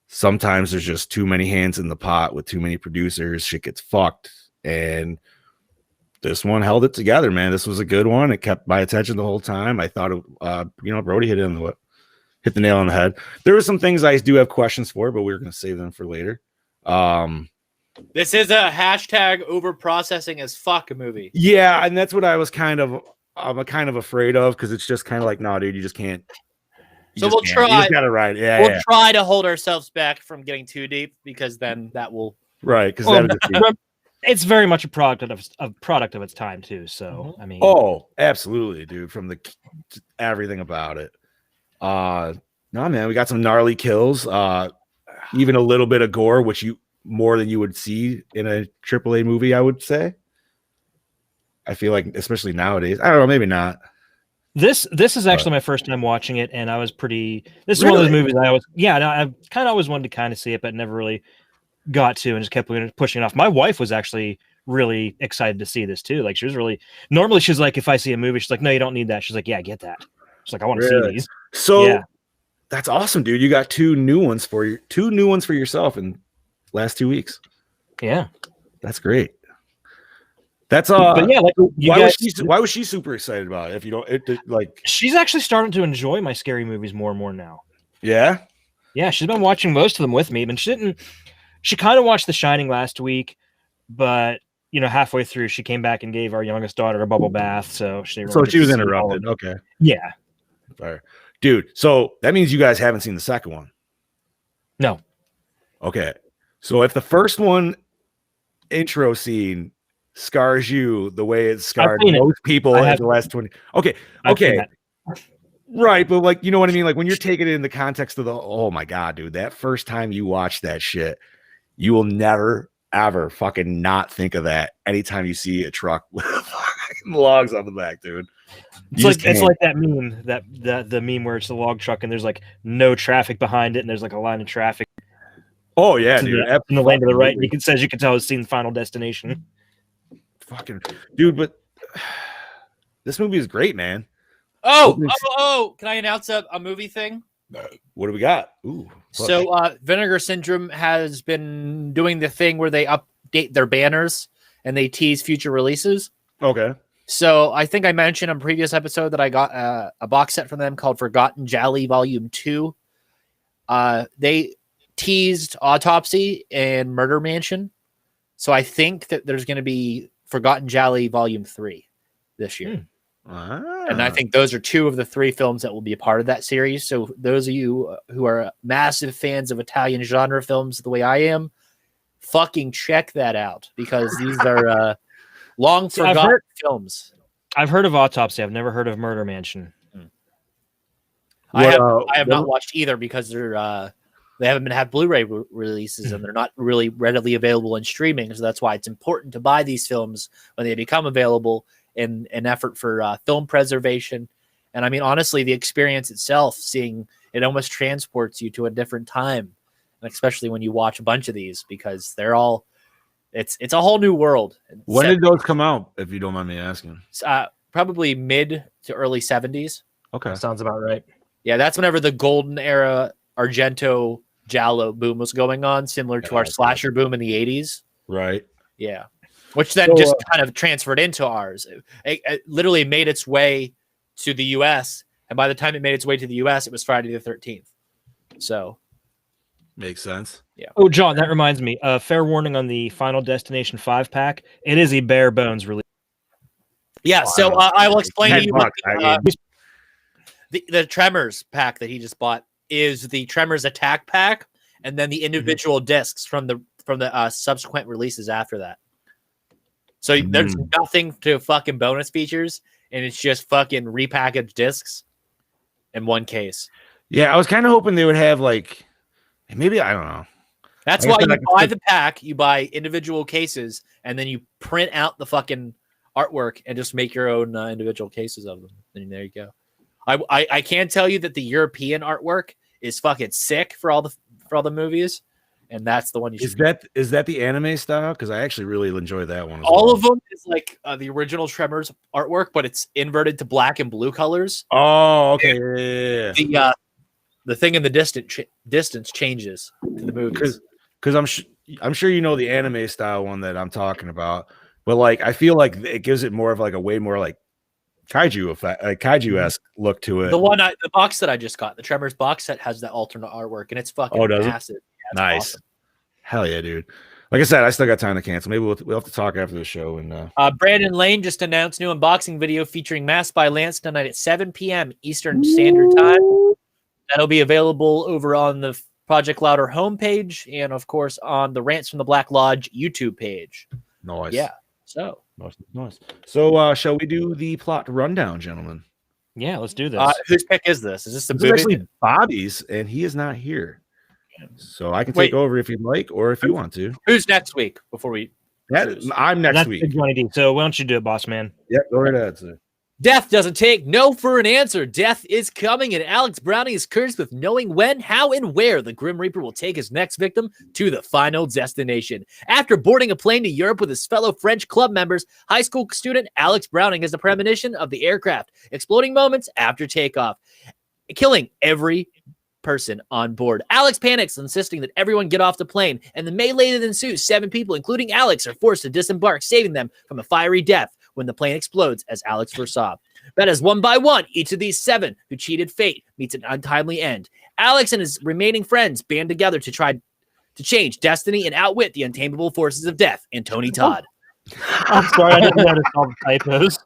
Speaker 3: sometimes there's just too many hands in the pot with too many producers. Shit gets fucked, and this one held it together, man. This was a good one. It kept my attention the whole time. I thought, Brody hit the nail on the head. There were some things I do have questions for, but we're going to save them for later.
Speaker 1: This is a hashtag over processing as fuck movie.
Speaker 3: Yeah, and that's what I'm kind of afraid of, because it's just kind of like, no, dude, you just can't.
Speaker 1: So we'll try.
Speaker 3: You just gotta ride. Yeah,
Speaker 1: we'll try to hold ourselves back from getting too deep, because then that will
Speaker 3: right. Because
Speaker 2: It's very much a product of its time too. So I mean,
Speaker 3: oh, absolutely, dude. From the everything about it. No, man, we got some gnarly kills. Even a little bit of gore, which you more than you would see in a AAA movie, I would say. I feel like, especially nowadays, I don't know, maybe not.
Speaker 2: This is actually my first time watching it, and I was pretty. This is
Speaker 3: Really?
Speaker 2: one of those movies I always, no, I kind of always wanted to kind of see it, but never really got to, and just kept pushing it off. My wife was actually really excited to see this too. Like she was really. Normally, she's like, if I see a movie, she's like, no, you don't need that. She's like, yeah, I get that. She's like, I want to see these.
Speaker 3: So
Speaker 2: yeah.
Speaker 3: That's awesome, dude. You got two new ones for yourself in last 2 weeks.
Speaker 2: Yeah,
Speaker 3: that's great. That's
Speaker 2: but yeah, like
Speaker 3: why was she super excited about it? If you don't like,
Speaker 2: she's actually starting to enjoy my scary movies more and more now.
Speaker 3: Yeah,
Speaker 2: she's been watching most of them with me, but she didn't. She kind of watched The Shining last week, but halfway through she came back and gave our youngest daughter a bubble bath, so she
Speaker 3: was interrupted. Okay,
Speaker 2: yeah,
Speaker 3: fire. Dude, so that means you guys haven't seen the second one.
Speaker 2: No.
Speaker 3: Okay. So if the first one intro scene scars you the way it scarred most people in the last 20. Okay. Right, but like, you know what I mean? Like when you're taking it in the context of oh my God, dude, that first time you watch that shit, you will never, ever fucking not think of that anytime you see a truck with logs on the back, dude.
Speaker 2: It's like that meme, the meme where it's the log truck and there's like no traffic behind it and there's like a line of traffic.
Speaker 3: Oh yeah, dude.
Speaker 2: In the lane to the right, you can tell it's seen Final Destination.
Speaker 3: Fucking dude, but this movie is great, man.
Speaker 1: Oh! Can I announce a movie thing?
Speaker 3: What do we got? Ooh.
Speaker 1: So Vinegar Syndrome has been doing the thing where they update their banners and they tease future releases.
Speaker 3: Okay.
Speaker 1: So I think I mentioned on a previous episode that I got a box set from them called Forgotten Jolly Volume 2. They teased Autopsy and Murder Mansion. So I think that there's going to be Forgotten Jolly Volume 3 this year. And I think those are two of the three films that will be a part of that series. So those of you who are massive fans of Italian genre films the way I am, fucking check that out because these are long forgotten films.
Speaker 2: I've heard of Autopsy. I've never heard of Murder Mansion.
Speaker 1: I have not watched either because they haven't had Blu-ray releases and they're not really readily available in streaming. So that's why it's important to buy these films when they become available in an effort for film preservation. And I mean, honestly, the experience itself, seeing it almost transports you to a different time, and especially when you watch a bunch of these because they're all, it's a whole new world.
Speaker 3: When did those come out, if you don't mind me asking?
Speaker 1: Probably mid to early 70s.
Speaker 3: Okay.
Speaker 2: Sounds about right.
Speaker 1: Yeah, that's whenever the golden era Argento Giallo boom was going on, similar to our slasher boom in the 80s.
Speaker 3: Right.
Speaker 1: Yeah. Which then just kind of transferred into ours. It literally made its way to the U.S. And by the time it made its way to the U.S., it was Friday the 13th. So.
Speaker 3: Makes sense.
Speaker 1: Yeah.
Speaker 2: Oh, John, that reminds me. Fair warning on the Final Destination 5-pack. It is a bare bones release.
Speaker 1: Yeah, so I will explain to you what the Tremors pack that he just bought is the Tremors Attack pack, and then the individual discs from the subsequent releases after that. So there's nothing to fucking bonus features, and it's just fucking repackaged discs in one case.
Speaker 3: Yeah, I was kind of hoping they would have like, maybe, I don't know.
Speaker 1: That's why you buy the pack, you buy individual cases, and then you print out the fucking artwork and just make your own individual cases of them. And there you go. I can tell you that the European artwork is fucking sick for all the movies, and that's the one you should.
Speaker 3: Is that the anime style? Because I actually really enjoy that one.
Speaker 1: All of them is like the original Tremors artwork, but it's inverted to black and blue colors.
Speaker 3: Oh, okay.
Speaker 1: Yeah. The thing in the distance changes to the movies.
Speaker 3: Because I'm sure you know the anime style one that I'm talking about, but like I feel like it gives it more of like a way more like kaiju effect, like kaiju-esque look to it.
Speaker 1: The box that I just got, the Tremors box set, has that alternate artwork, and it's fucking massive. Yeah,
Speaker 3: nice, awesome. Hell yeah, dude! Like I said, I still got time to cancel. Maybe we'll have to talk after the show. And
Speaker 1: Brandon Lane just announced new unboxing video featuring Masked by Lance tonight at 7 p.m. Eastern Standard Time. That'll be available over on the Project Louder homepage and, of course, on the Rants from the Black Lodge YouTube page.
Speaker 3: Nice.
Speaker 1: Yeah. So
Speaker 3: nice. So shall we do the plot rundown, gentlemen?
Speaker 2: Yeah, let's do this.
Speaker 1: whose pick is this? Is this the
Speaker 3: This
Speaker 1: movie?
Speaker 3: is actually Bobby's, and he is not here. So I can
Speaker 1: Wait.
Speaker 3: take over if you'd like, or if you want to.
Speaker 1: Who's next week before we
Speaker 3: I'm next
Speaker 2: That's
Speaker 3: week.
Speaker 2: Big Johnny D. So why don't you do it, boss man?
Speaker 3: Yep, go right ahead, sir.
Speaker 1: Death doesn't take no for an answer. Death is coming, and Alex Browning is cursed with knowing when, how, and where the Grim Reaper will take his next victim to the final destination. After boarding a plane to Europe with his fellow French club members, high school student Alex Browning has a premonition of the aircraft exploding moments after takeoff, killing every person on board. Alex panics, insisting that everyone get off the plane, and the melee that ensues, 7 people, including Alex, are forced to disembark, saving them from a fiery death when the plane explodes, as Alex foresaw. But as one by one, each of these 7 who cheated fate meets an untimely end. Alex and his remaining friends band together to try to change destiny and outwit the untamable forces of death and Tony Todd.
Speaker 2: I'm sorry, I didn't notice all the typos.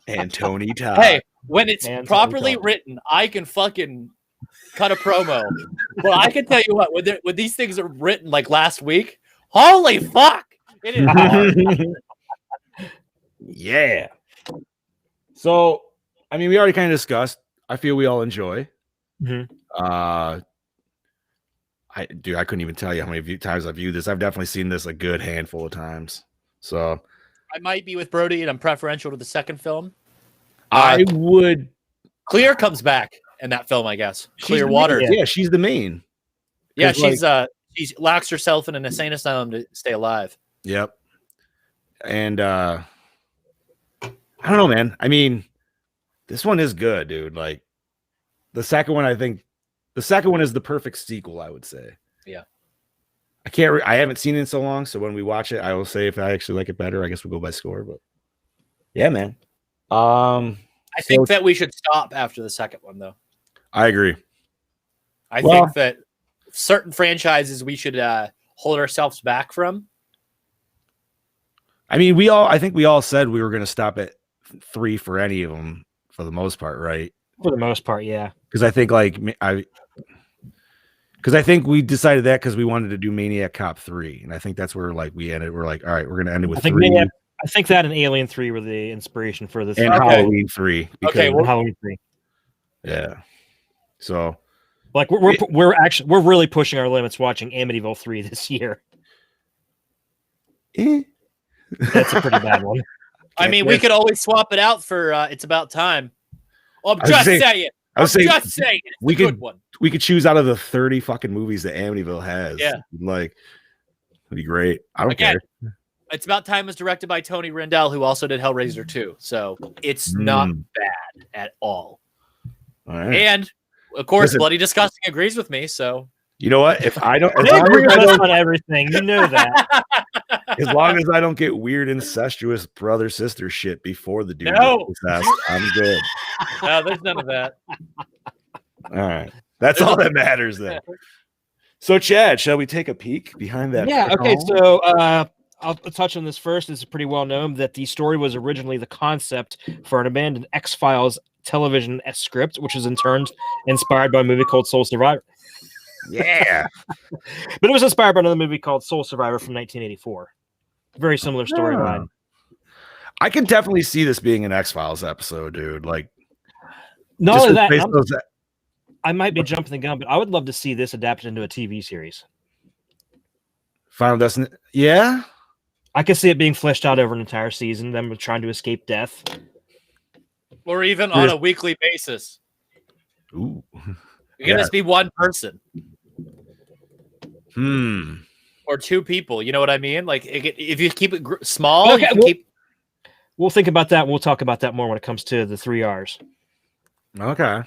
Speaker 3: And Tony Todd.
Speaker 1: Hey, when it's
Speaker 2: And
Speaker 1: properly
Speaker 2: Tony Todd.
Speaker 1: written, I can fucking cut a promo. Well, I can tell you what, when these things are written like last week, holy fuck, it is hard.
Speaker 3: Yeah. So, I mean, we already kind of discussed. I feel we all enjoy.
Speaker 2: Mhm.
Speaker 3: I couldn't even tell you how many times I've viewed this. I've definitely seen this a good handful of times. So,
Speaker 1: I might be with Brody, and I'm preferential to the second film.
Speaker 3: I would.
Speaker 1: Clear comes back in that film, I guess.
Speaker 3: She's
Speaker 1: Clear
Speaker 3: the
Speaker 1: Water.
Speaker 3: main. Yeah, she's the main.
Speaker 1: Yeah,
Speaker 3: 'Cause,
Speaker 1: she's locks herself in an insane asylum to stay alive.
Speaker 3: Yep. And I don't know, man. I mean, this one is good, dude. Like the second one, I think the second one is the perfect sequel, I would say.
Speaker 1: Yeah.
Speaker 3: I haven't seen it in so long, so when we watch it, I will say if I actually like it better. I guess we'll go by score, but yeah, man.
Speaker 1: I think that we should stop after the second one, though.
Speaker 3: I agree.
Speaker 1: I think that certain franchises we should hold ourselves back from.
Speaker 3: I mean, I think we all said we were going to stop at 3 for any of them for the most part, right?
Speaker 2: For the most part, yeah.
Speaker 3: Because I think I think we decided that because we wanted to do Maniac Cop 3, and I think that's where we ended. We're like, all right, we're going to end it with 3.
Speaker 2: I think that and Alien 3 were the inspiration for this.
Speaker 3: And Halloween 3.
Speaker 1: Okay,
Speaker 2: Halloween 3.
Speaker 3: Yeah. So,
Speaker 2: like we're really pushing our limits watching Amityville 3 this year. That's a pretty bad one.
Speaker 1: I mean, we could always swap it out for It's About Time. I'm just saying. It's a good one.
Speaker 3: We could choose out of the 30 fucking movies that Amityville has.
Speaker 1: Yeah.
Speaker 3: Like, it'd be great. I don't care.
Speaker 1: It's About Time was directed by Tony Rindell, who also did Hellraiser 2. So it's not bad at all.
Speaker 3: All right.
Speaker 1: And of course, Bloody Disgusting agrees with me. So
Speaker 3: you know what? If I don't,
Speaker 2: I agree with us on everything. You know that.
Speaker 3: As long as I don't get weird incestuous brother sister shit before the dude, I'm good.
Speaker 1: No, there's none of that.
Speaker 3: All right, that's all that matters then. So, Chad, shall we take a peek behind that?
Speaker 2: Yeah. Okay. So, I'll touch on this first. It's pretty well known that the story was originally the concept for an abandoned X-Files television script, which was in turn inspired by a movie called Soul Survivor.
Speaker 3: Yeah.
Speaker 2: But it was inspired by another movie called Soul Survivor from 1984. Very similar storyline.
Speaker 3: I can definitely see this being an X-Files episode, dude. Like,
Speaker 2: not only that, I might be jumping the gun, but I would love to see this adapted into a TV series.
Speaker 3: Final Destination. Yeah.
Speaker 2: I could see it being fleshed out over an entire season, them trying to escape death.
Speaker 1: Or even on a weekly basis.
Speaker 3: Ooh.
Speaker 1: You're going to be one person.
Speaker 3: Hmm.
Speaker 1: Or 2 people. You know what I mean? Like, if you keep it small, okay,
Speaker 2: we'll think about that. We'll talk about that more when it comes to the 3 R's.
Speaker 3: Okay.
Speaker 2: All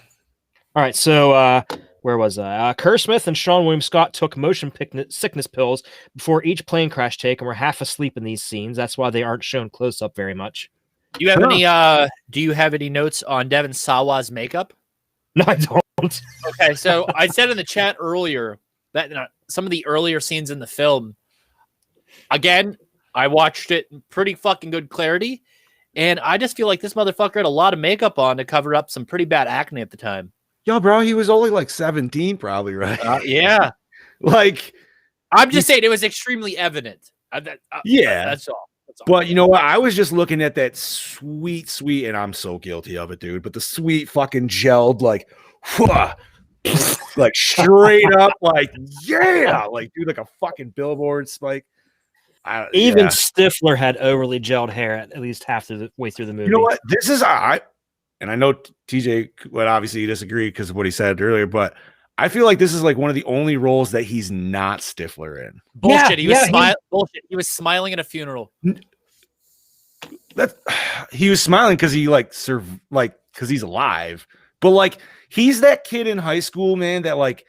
Speaker 2: right. So, where was I? Kerr Smith and Sean William Scott took motion sickness pills before each plane crash take and were half asleep in these scenes. That's why they aren't shown close up very much.
Speaker 1: Do you have any notes on Devin Sawa's makeup?
Speaker 2: No, I don't.
Speaker 1: Okay, so I said in the chat earlier that some of the earlier scenes in the film, again, I watched it in pretty fucking good clarity, and I just feel like this motherfucker had a lot of makeup on to cover up some pretty bad acne at the time.
Speaker 3: Yo, bro, he was only like 17, probably, right?
Speaker 1: Yeah.
Speaker 3: Like,
Speaker 1: I'm just saying it was extremely evident.
Speaker 3: Yeah.
Speaker 1: That's all.
Speaker 3: But you know what? I was just looking at that sweet, and I'm so guilty of it, dude. But the sweet fucking gelled, like, like straight up, like, yeah, like, dude, like a fucking billboard spike.
Speaker 2: Even Stifler had overly gelled hair at least half the way through the movie.
Speaker 3: You know what? This is and I know TJ would obviously disagree because of what he said earlier, but I feel like this is like one of the only roles that he's not Stifler in.
Speaker 1: Bullshit. Bullshit. He was smiling at a funeral.
Speaker 3: He was smiling because he because he's alive. But like he's that kid in high school, man, that like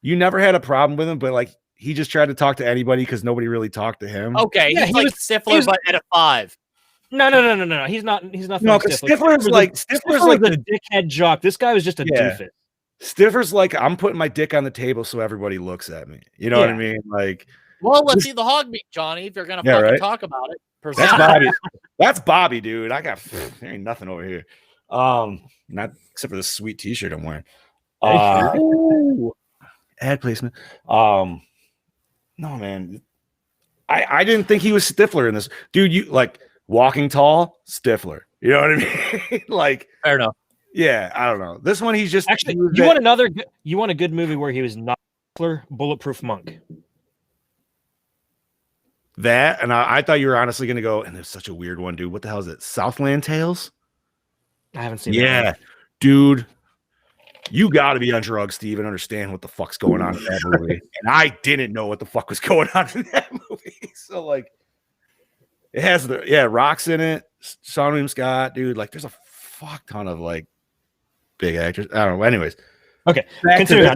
Speaker 3: you never had a problem with him, but like he just tried to talk to anybody because nobody really talked to him.
Speaker 1: Okay, yeah, he's like Stifler, but at a 5.
Speaker 2: No. He's not.
Speaker 3: No, because Stifler's like
Speaker 2: a dickhead jock. This guy was just a doofus.
Speaker 3: Stifler's like, I'm putting my dick on the table so everybody looks at me. You know what I mean? Like,
Speaker 1: well, let's see the hog meat, Johnny. If you're gonna fucking talk about it,
Speaker 3: that's Bobby. That's Bobby, dude. There ain't nothing over here. Not except for the sweet T-shirt I'm wearing. Ad placement. No, man. I didn't think he was Stifler in this, dude. You like Walking Tall, Stifler. You know what I mean? Like,
Speaker 1: fair enough.
Speaker 3: Yeah, I don't know. This one, he's just
Speaker 2: actually. You want a good movie where he was not Stifler? Bulletproof Monk.
Speaker 3: That, and I thought you were honestly going to go, and it's such a weird one, dude. What the hell is it? Southland Tales?
Speaker 2: I haven't seen.
Speaker 3: Yeah, dude. You got to be on drugs, Steve, and understand what the fuck's going on in that movie. And I didn't know what the fuck was going on in that movie. So like, it has Rock's in it. Sean William Scott, dude. Like, there's a fuck ton of like big actors. I don't know. Anyways,
Speaker 2: okay. Continue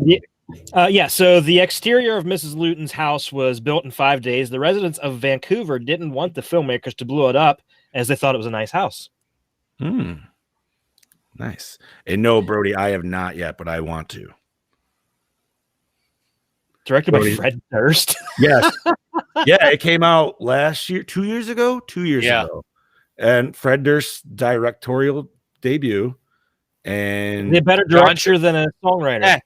Speaker 2: on. So the exterior of Mrs. Luton's house was built in 5 days. The residents of Vancouver didn't want the filmmakers to blow it up as they thought it was a nice house.
Speaker 3: Nice. And no, Brody, I have not yet, but I want to.
Speaker 2: Directed by Fred Durst.
Speaker 3: Yes. Yeah, it came out last year, 2 years ago. 2 years ago. And Fred Durst's directorial debut. And
Speaker 2: a better director than a songwriter.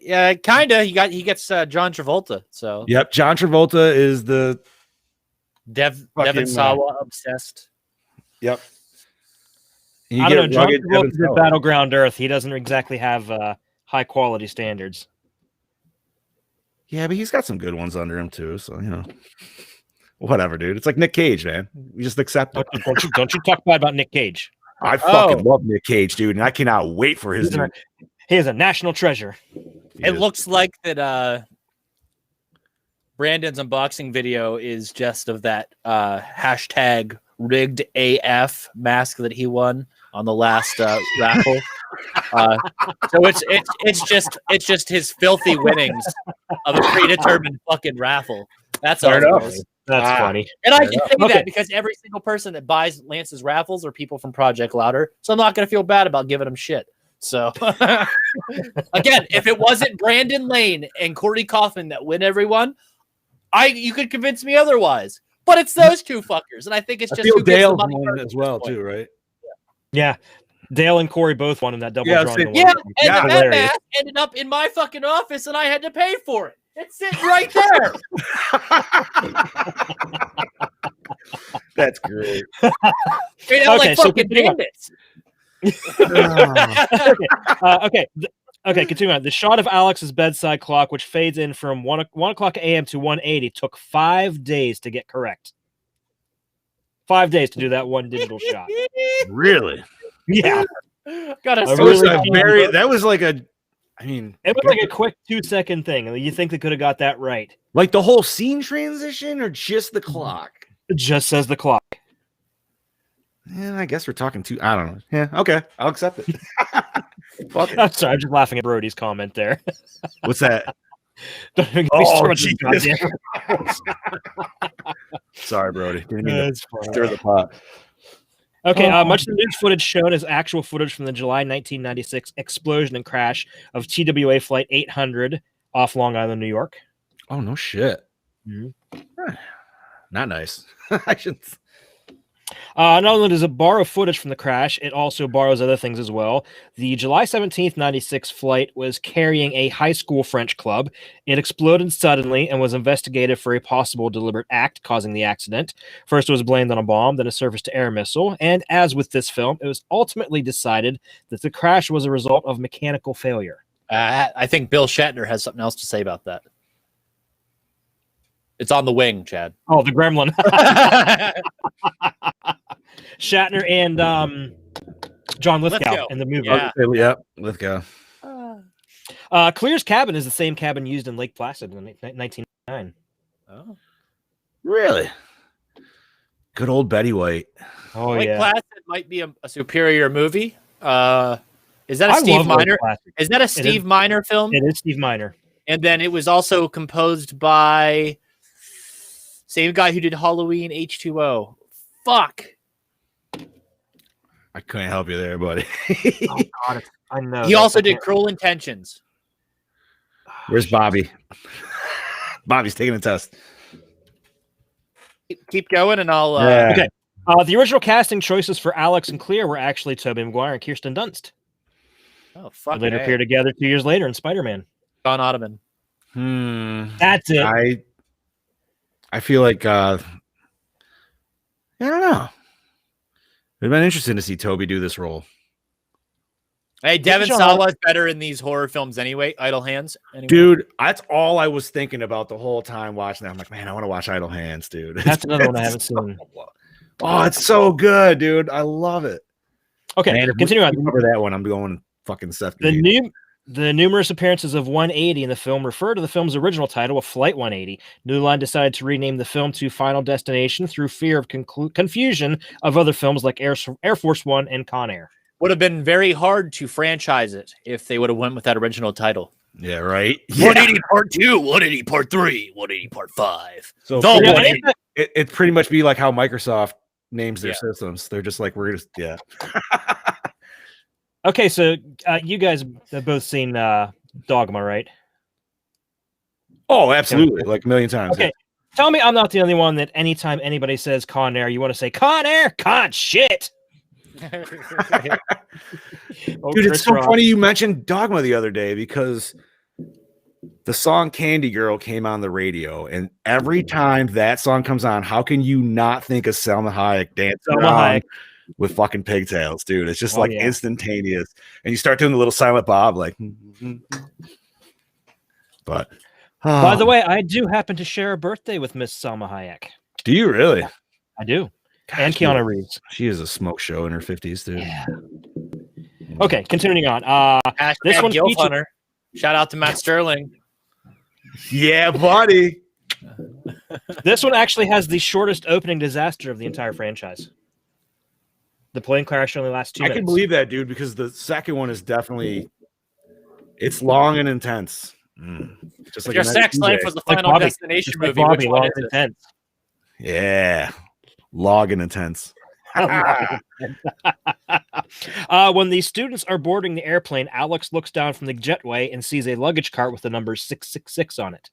Speaker 1: Yeah, kind of. He gets John Travolta. So
Speaker 3: yep, John Travolta is the
Speaker 1: Devon Sawa obsessed.
Speaker 3: Yep.
Speaker 2: I don't know. John Travolta did Battleground Earth. He doesn't exactly have high quality standards.
Speaker 3: Yeah, but he's got some good ones under him too. So whatever, dude. It's like Nick Cage, man. We just accept it.
Speaker 2: Don't you talk bad about Nick Cage.
Speaker 3: I fucking love Nick Cage, dude, and I cannot wait for his.
Speaker 2: He is a national treasure.
Speaker 1: It looks like that. Brandon's unboxing video is just of that hashtag rigged AF mask that he won on the last raffle. So it's just his filthy winnings of a predetermined fucking raffle. That's all it is.
Speaker 2: That's funny.
Speaker 1: And I can say that because every single person that buys Lance's raffles are people from Project Louder. So I'm not going to feel bad about giving them shit. So again, if it wasn't Brandon Lane and Corey Kaufman that win everyone, you could convince me otherwise. But it's those two fuckers, and I think it's just who
Speaker 3: Dale
Speaker 1: gets the money
Speaker 3: won as well too, right?
Speaker 2: Yeah, Dale and Corey both won in that double drawing.
Speaker 1: Yeah, and that mask ended up in my fucking office, and I had to pay for it. It's sitting right there.
Speaker 3: That's great.
Speaker 1: Like fucking bandits.
Speaker 2: Okay, continue on. The shot of Alex's bedside clock, which fades in from 1 o'clock a.m. to 1:80, took 5 days to get correct. 5 days to do that one digital shot.
Speaker 3: Really?
Speaker 2: Yeah.
Speaker 3: That was like a. I mean,
Speaker 2: it was like a quick 2-second thing. You think they could have got that right?
Speaker 3: Like the whole scene transition, or just the clock?
Speaker 2: It just says the clock.
Speaker 3: Yeah, I guess we're talking to. I don't know. Yeah, okay, I'll accept it. Fuck it.
Speaker 2: I'm sorry, I'm just laughing at Brody's comment there.
Speaker 3: What's that? Sorry, Brody. Stir the pot.
Speaker 2: Okay, much of the news footage shown is actual footage from the July 1996 explosion and crash of TWA Flight 800 off Long Island, New York.
Speaker 3: Oh, no shit.
Speaker 2: Mm-hmm.
Speaker 3: Not nice. I should.
Speaker 2: Not only does it borrow footage from the crash, it also borrows other things as well. The July 17th, 96 flight was carrying a high school French club. It exploded suddenly and was investigated for a possible deliberate act causing the accident. First, it was blamed on a bomb, then a surface-to-air missile. And as with this film, it was ultimately decided that the crash was a result of mechanical failure.
Speaker 1: I think Bill Shatner has something else to say about that. It's on the wing, Chad.
Speaker 2: Oh, the gremlin. Shatner and John Lithgow in the movie.
Speaker 3: Yeah, Lithgow.
Speaker 2: Clear's cabin is the same cabin used in Lake Placid in 1999.
Speaker 1: Oh,
Speaker 3: really? Good old Betty White.
Speaker 2: Oh,
Speaker 1: Lake
Speaker 2: yeah.
Speaker 1: Placid might be a superior movie. Is that a Steve Miner? Is that a Steve Miner film?
Speaker 2: It is Steve Miner.
Speaker 1: And then it was also composed by same guy who did Halloween H2O. Fuck.
Speaker 3: I couldn't help you there, buddy.
Speaker 2: Oh, God, I know.
Speaker 1: He also did Cruel Intentions.
Speaker 3: Where's Bobby? Bobby's taking a test.
Speaker 1: Keep going, and I'll.
Speaker 2: Okay. The original casting choices for Alex and Clear were actually Tobey Maguire and Kirsten Dunst.
Speaker 1: Oh, fuck.
Speaker 2: They later appeared together 2 years later in Spider-Man.
Speaker 1: John Ottoman.
Speaker 2: That's it.
Speaker 3: I feel like I don't know. It'd been interesting to see Toby do this role.
Speaker 1: Hey, Devin Sawa's better in these horror films anyway. Idle Hands. Anyway.
Speaker 3: Dude, that's all I was thinking about the whole time watching that. I'm like, man, I want to watch Idle Hands, dude.
Speaker 2: That's another one I haven't seen.
Speaker 3: Oh, it's so good, dude. I love it.
Speaker 2: Okay,
Speaker 3: man,
Speaker 2: continue on.
Speaker 3: Cover that one. I'm going fucking Seth.
Speaker 2: The numerous appearances of 180 in the film refer to the film's original title of Flight 180. New Line decided to rename the film to Final Destination through fear of confusion of other films like Air Force One and Con Air.
Speaker 1: Would have been very hard to franchise it if they would have went with that original title.
Speaker 3: Yeah, right.
Speaker 1: 180 Part 2, 180 Part 3, 180 Part 5.
Speaker 3: So it pretty much be like how Microsoft names their systems. They're just like, we're just
Speaker 2: Okay, so you guys have both seen Dogma, right?
Speaker 3: Oh, absolutely. Like a million times.
Speaker 2: Okay. Tell me I'm not the only one that anytime anybody says Con Air, you want to say Con Air? Con shit.
Speaker 3: Dude, it's so funny you mentioned Dogma the other day because the song Candy Girl came on the radio, and every time that song comes on, how can you not think of Selma Hayek dancing around with fucking pigtails, dude? It's just instantaneous. And you start doing the little silent bob, like. But
Speaker 2: by the way, I do happen to share a birthday with Miss Selma Hayek.
Speaker 3: Do you really?
Speaker 2: I do. Gosh, and Keanu Reeves.
Speaker 3: She is a smoke show in her 50s, dude.
Speaker 2: Yeah. Okay, continuing on. This one
Speaker 1: Gilf Hunter. Shout out to Matt Sterling.
Speaker 3: Yeah, buddy.
Speaker 2: This one actually has the shortest opening disaster of the entire franchise. The plane crash only lasts 2 minutes.
Speaker 3: I can believe that, dude, because the second one is definitely it's long and intense.
Speaker 1: Just like your sex life was the Final Destination movie. Which one is intense?
Speaker 3: Yeah. Log and intense.
Speaker 2: When the students are boarding the airplane, Alex looks down from the jetway and sees a luggage cart with the number 666 on it.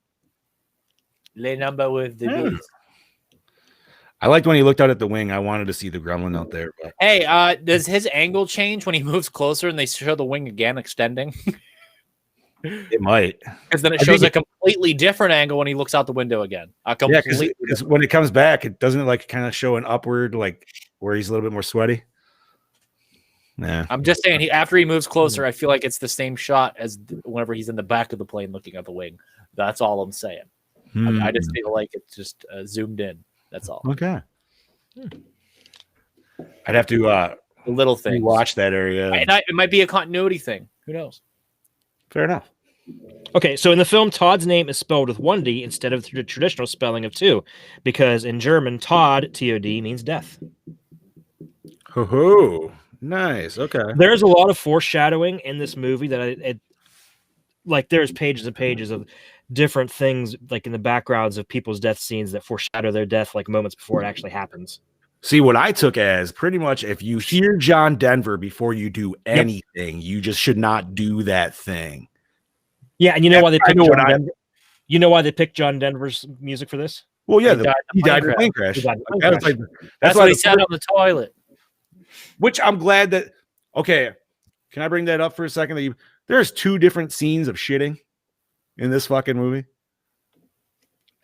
Speaker 1: Le number with the bees.
Speaker 3: I liked when he looked out at the wing. I wanted to see the gremlin out there. But...
Speaker 1: Hey, does his angle change when he moves closer and they show the wing again extending?
Speaker 3: It might,
Speaker 1: because then it shows a completely different angle when he looks out the window again.
Speaker 3: Because when it comes back, it doesn't like kind of show an upward, like where he's a little bit more sweaty. Yeah,
Speaker 1: I'm just saying. After he moves closer, I feel like it's the same shot as whenever he's in the back of the plane looking at the wing. That's all I'm saying. I just feel like it's just zoomed in. That's all.
Speaker 3: Okay. I'd have to
Speaker 1: a little thing
Speaker 3: watch that area.
Speaker 1: It might be a continuity thing. Who knows?
Speaker 3: Fair enough.
Speaker 2: Okay, so in the film, Todd's name is spelled with 1 D instead of the traditional spelling of 2, because in German, Todd, T-O-D, means death.
Speaker 3: Oh, nice. Okay.
Speaker 2: There's a lot of foreshadowing in this movie that there's pages and pages of different things, like in the backgrounds of people's death scenes that foreshadow their death, like moments before it actually happens.
Speaker 3: See, what I took as pretty much if you hear John Denver before you do anything, you just should not do that thing.
Speaker 2: Yeah, and you know why they picked John Denver? You know why they picked John Denver's music for this?
Speaker 3: Well, yeah,
Speaker 1: he died
Speaker 3: in a plane crash.
Speaker 1: That's what he said on the toilet.
Speaker 3: Which I'm glad that. Okay, can I bring that up for a second? There's 2 different scenes of shitting in this fucking movie.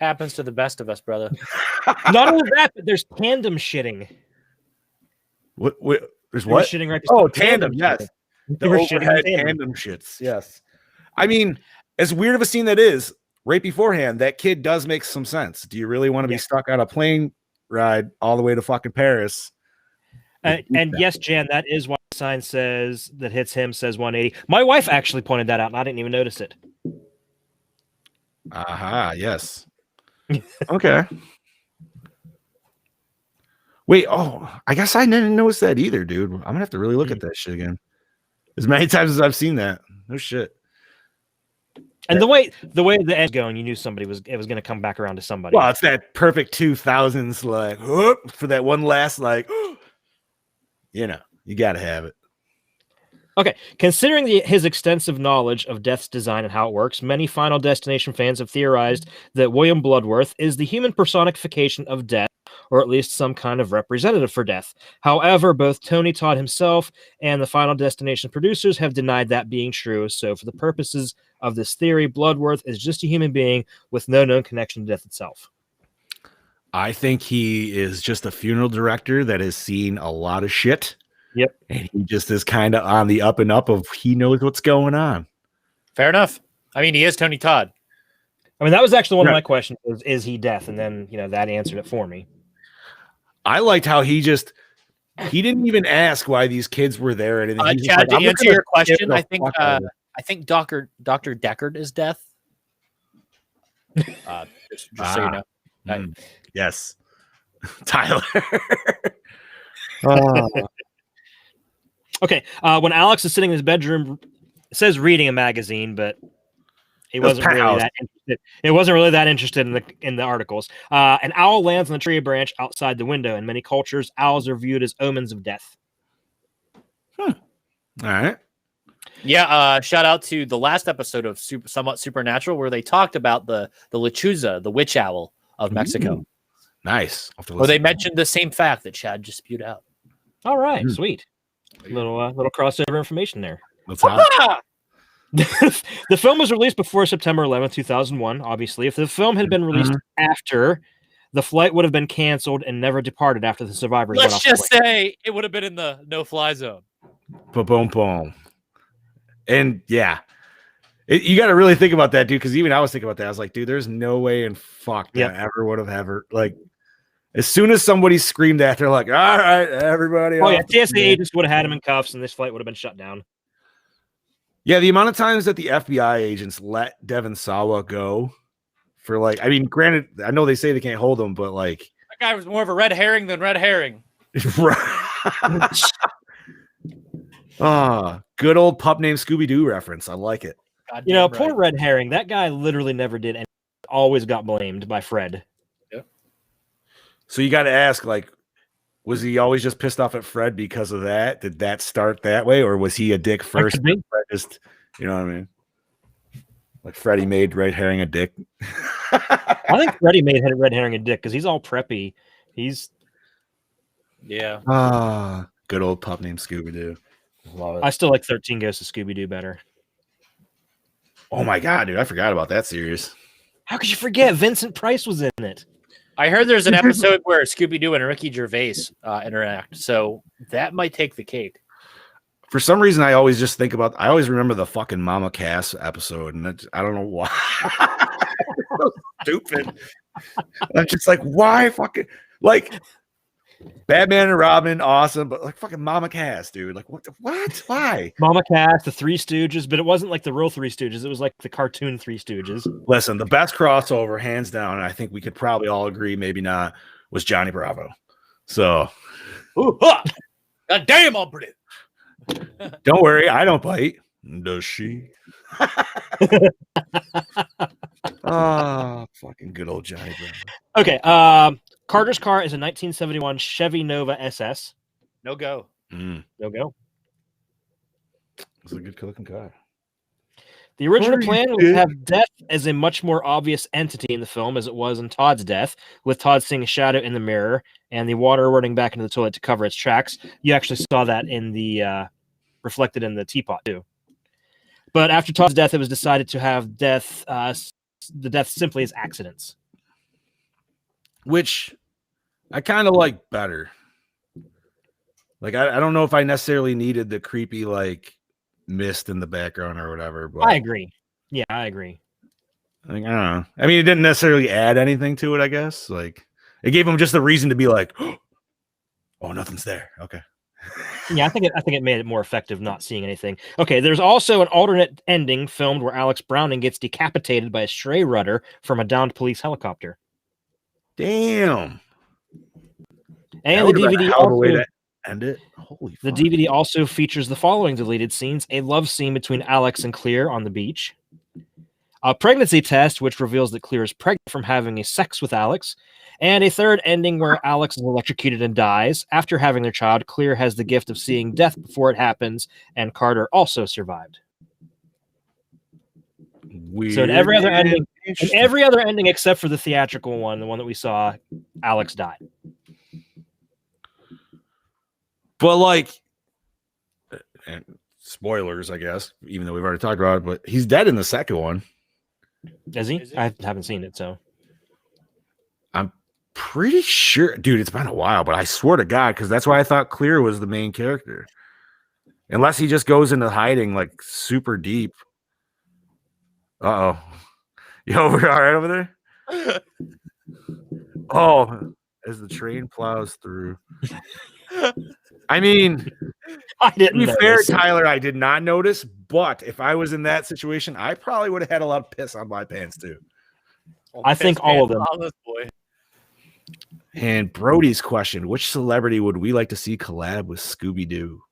Speaker 1: Happens to the best of us, brother.
Speaker 2: Not only that, but there's tandem shitting.
Speaker 3: What? There's what?
Speaker 2: Shitting right.
Speaker 3: Oh, tandem. Yes, the
Speaker 2: were
Speaker 3: overhead
Speaker 2: shitting
Speaker 3: tandem shits. Yes, I mean, as weird of a scene that is, right beforehand, that kid does make some sense. Do you really want to be stuck on a plane ride all the way to fucking Paris?
Speaker 2: And yes, Jan, that is why the sign says that hits him says 180. My wife actually pointed that out, and I didn't even notice it.
Speaker 3: Aha, yes. Okay. Wait, I guess I didn't notice that either, dude. I'm gonna have to really look at that shit again. As many times as I've seen that. No shit.
Speaker 2: And the way the end's going, you knew it was gonna come back around to somebody.
Speaker 3: Well, it's that perfect 2000s, like, for that one last, like, you gotta have it.
Speaker 2: Okay, considering his extensive knowledge of Death's design and how it works, many Final Destination fans have theorized that William Bloodworth is the human personification of Death, or at least some kind of representative for Death. However, both Tony Todd himself and the Final Destination producers have denied that being true, so for the purposes of this theory, Bloodworth is just a human being with no known connection to Death itself.
Speaker 3: I think he is just a funeral director that has seen a lot of shit.
Speaker 2: Yep.
Speaker 3: And he just is kind of on the up and up of he knows what's going on.
Speaker 1: Fair enough. I mean, he is Tony Todd.
Speaker 2: I mean, that was actually one of my questions, is he Death? And then, that answered it for me.
Speaker 3: I liked how he didn't even ask why these kids were there. And
Speaker 1: Chad, to answer your question, I think Dr. Deckard is Death. Just so you know.
Speaker 3: Yes. Tyler.
Speaker 2: Okay, when Alex is sitting in his bedroom, it says reading a magazine, but he wasn't really that interested. It wasn't really that interested in the articles. An owl lands on the tree branch outside the window. In many cultures, owls are viewed as omens of death.
Speaker 3: All right.
Speaker 1: Yeah, shout out to the last episode of Somewhat Supernatural where they talked about the lechuza, the witch owl of Mexico.
Speaker 3: Nice.
Speaker 1: Well, they mentioned the same fact that Chad just spewed out.
Speaker 2: All right, sweet. Little crossover information there. The film was released before September 11th, 2001. Obviously, if the film had been released after, the flight would have been canceled and never departed after the survivors.
Speaker 1: Let's just say it would have been in the no-fly zone.
Speaker 3: Boom, boom. And yeah, you got to really think about that, dude. Because even I was thinking about that. I was like, dude, there's no way in fuck that ever would have ever like. As soon as somebody screamed that, they're like, all right, everybody.
Speaker 2: Oh, yeah, TSA agents would have had him in cuffs and this flight would have been shut down.
Speaker 3: Yeah, the amount of times that the FBI agents let Devon Sawa go for granted, I know they say they can't hold him, but like.
Speaker 1: That guy was more of a red herring than red herring.
Speaker 3: Good old pup named Scooby-Doo reference. I like it.
Speaker 2: Poor red herring. That guy literally never did anything. Always got blamed by Fred.
Speaker 3: So you got to ask, was he always just pissed off at Fred because of that? Did that start that way, or was he a dick first? Fred just, you know what I mean? Like Freddie made red herring a dick.
Speaker 2: I think Freddie made red herring a dick because he's all preppy.
Speaker 3: Good old pup named Scooby-Doo.
Speaker 2: Love it. I still like 13 Ghosts of Scooby-Doo better.
Speaker 3: Oh my god, dude! I forgot about that series.
Speaker 2: How could you forget? Vincent Price was in it.
Speaker 1: I heard there's an episode where Scooby-Doo and Ricky Gervais interact, so that might take the cake.
Speaker 3: For some reason, I always remember the fucking Mama Cass episode, and I don't know why. So stupid. I'm just like, why fucking Batman and Robin, awesome, but fucking Mama Cass, dude. What? Why?
Speaker 2: Mama Cass, the Three Stooges, but it wasn't like the real Three Stooges. It was like the cartoon Three Stooges.
Speaker 3: Listen, the best crossover, hands down, and I think we could probably all agree, maybe not, was Johnny Bravo. So,
Speaker 1: God damn, I'll put it.
Speaker 3: Don't worry, I don't bite. Does she? Fucking good old Johnny Bravo.
Speaker 2: Okay, Carter's car is a 1971 Chevy Nova SS.
Speaker 1: No go.
Speaker 2: No go.
Speaker 3: It's a good looking car.
Speaker 2: The original plan was to have Death as a much more obvious entity in the film as it was in Todd's death, with Todd seeing a shadow in the mirror and the water running back into the toilet to cover its tracks. You actually saw that in the reflected in the teapot too. But after Todd's death, it was decided to have the death simply as accidents,
Speaker 3: which I kind of like better. Like I don't know if I necessarily needed the creepy like mist in the background or whatever. But
Speaker 2: I agree. Yeah, I agree.
Speaker 3: I don't know. I mean, it didn't necessarily add anything to it. I guess like it gave him just a reason to be like, oh, nothing's there. Okay.
Speaker 2: Yeah, I think it made it more effective not seeing anything. Okay, there's also an alternate ending filmed where Alex Browning gets decapitated by a stray rudder from a downed police helicopter.
Speaker 3: Damn.
Speaker 2: And the DVD also,
Speaker 3: end it. Holy
Speaker 2: the
Speaker 3: fuck.
Speaker 2: DVD also features the following deleted scenes: a love scene between Alex and Clear on the beach, a pregnancy test which reveals that Clear is pregnant from having a sex with Alex, and a third ending where Alex is electrocuted and dies. After having their child, Clear has the gift of seeing death before it happens, and Carter also survived.
Speaker 3: Weird.
Speaker 2: So in every other ending except for the theatrical one, the one that we saw, Alex died.
Speaker 3: But like, and spoilers, I guess, even though we've already talked about it, but he's dead in the second one.
Speaker 2: Is he? I haven't seen it, so
Speaker 3: I'm pretty sure, dude. It's been a while, but I swear to God, because that's why I thought Clear was the main character, unless he just goes into hiding like super deep. Yo, we're all right over there. Oh, as the train plows through. I mean,
Speaker 2: I didn't.
Speaker 3: To be fair, Tyler, I did not notice, but if I was in that situation, I probably would have had a lot of piss on my pants too.
Speaker 2: I think all of them.
Speaker 1: Boy.
Speaker 3: And Brody's question: which celebrity would we like to see collab with Scooby-Doo?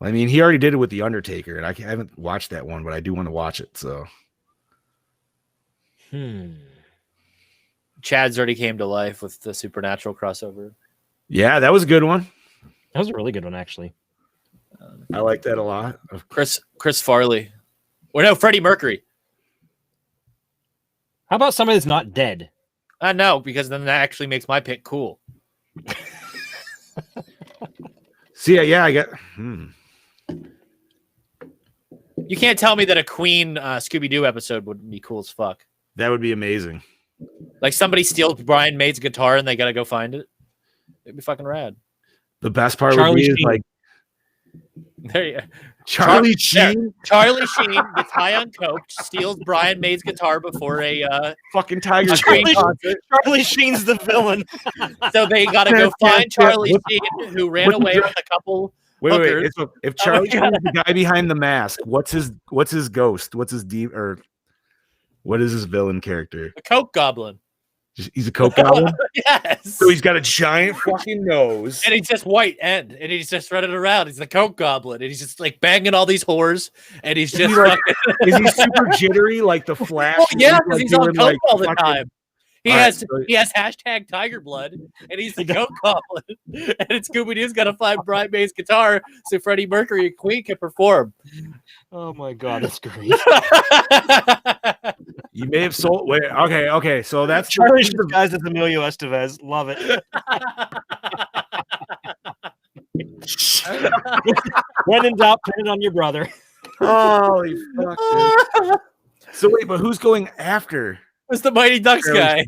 Speaker 3: I mean, he already did it with The Undertaker, and I haven't watched that one, but I do want to watch it. So,
Speaker 1: Chad's already came to life with the Supernatural crossover.
Speaker 3: Yeah, that was a good one.
Speaker 2: That was a really good one, actually.
Speaker 3: I like that a lot.
Speaker 1: Chris Farley. Or no, Freddie Mercury.
Speaker 2: How about somebody that's not dead?
Speaker 1: No, because then that actually makes my pick cool.
Speaker 3: See, yeah, I get.
Speaker 1: You can't tell me that a Queen Scooby-Doo episode would be cool as fuck.
Speaker 3: That would be amazing.
Speaker 1: Like somebody steals Brian May's guitar and they gotta go find it. It'd be fucking rad.
Speaker 3: The best part would be is like
Speaker 1: there you go.
Speaker 3: Charlie Sheen.
Speaker 1: Charlie Sheen gets high on coke, steals Brian May's guitar before a
Speaker 3: fucking Tiger
Speaker 1: concert.
Speaker 2: Charlie Sheen's the villain.
Speaker 1: So they gotta go find Charlie Sheen, who ran away with a couple.
Speaker 3: Wait. If Charlie Sheen is the guy behind the mask, what's his ghost? What's his what is his villain character?
Speaker 1: A coke goblin.
Speaker 3: He's a coke goblin?
Speaker 1: Yes.
Speaker 3: So he's got a giant fucking nose.
Speaker 1: And he's just white and he's just running around. He's the coke goblin. And he's just like banging all these whores. And he's just
Speaker 3: is he super jittery like the Flash?
Speaker 1: Oh, yeah, because he's on coke all the
Speaker 3: fucking
Speaker 1: time. He has hashtag Tiger Blood, and he's the coke goblin. And Scooby-Doo's got to find Brian May's guitar so Freddie Mercury and Queen can perform.
Speaker 2: Oh my god, that's great.
Speaker 3: You may have sold. Wait, okay. So that's
Speaker 2: Charlie disguised as Emilio Estevez. Love it. When in doubt, put it on your brother.
Speaker 3: Holy fuck! Dude. So wait, but who's going after?
Speaker 1: It's the Mighty Ducks guy.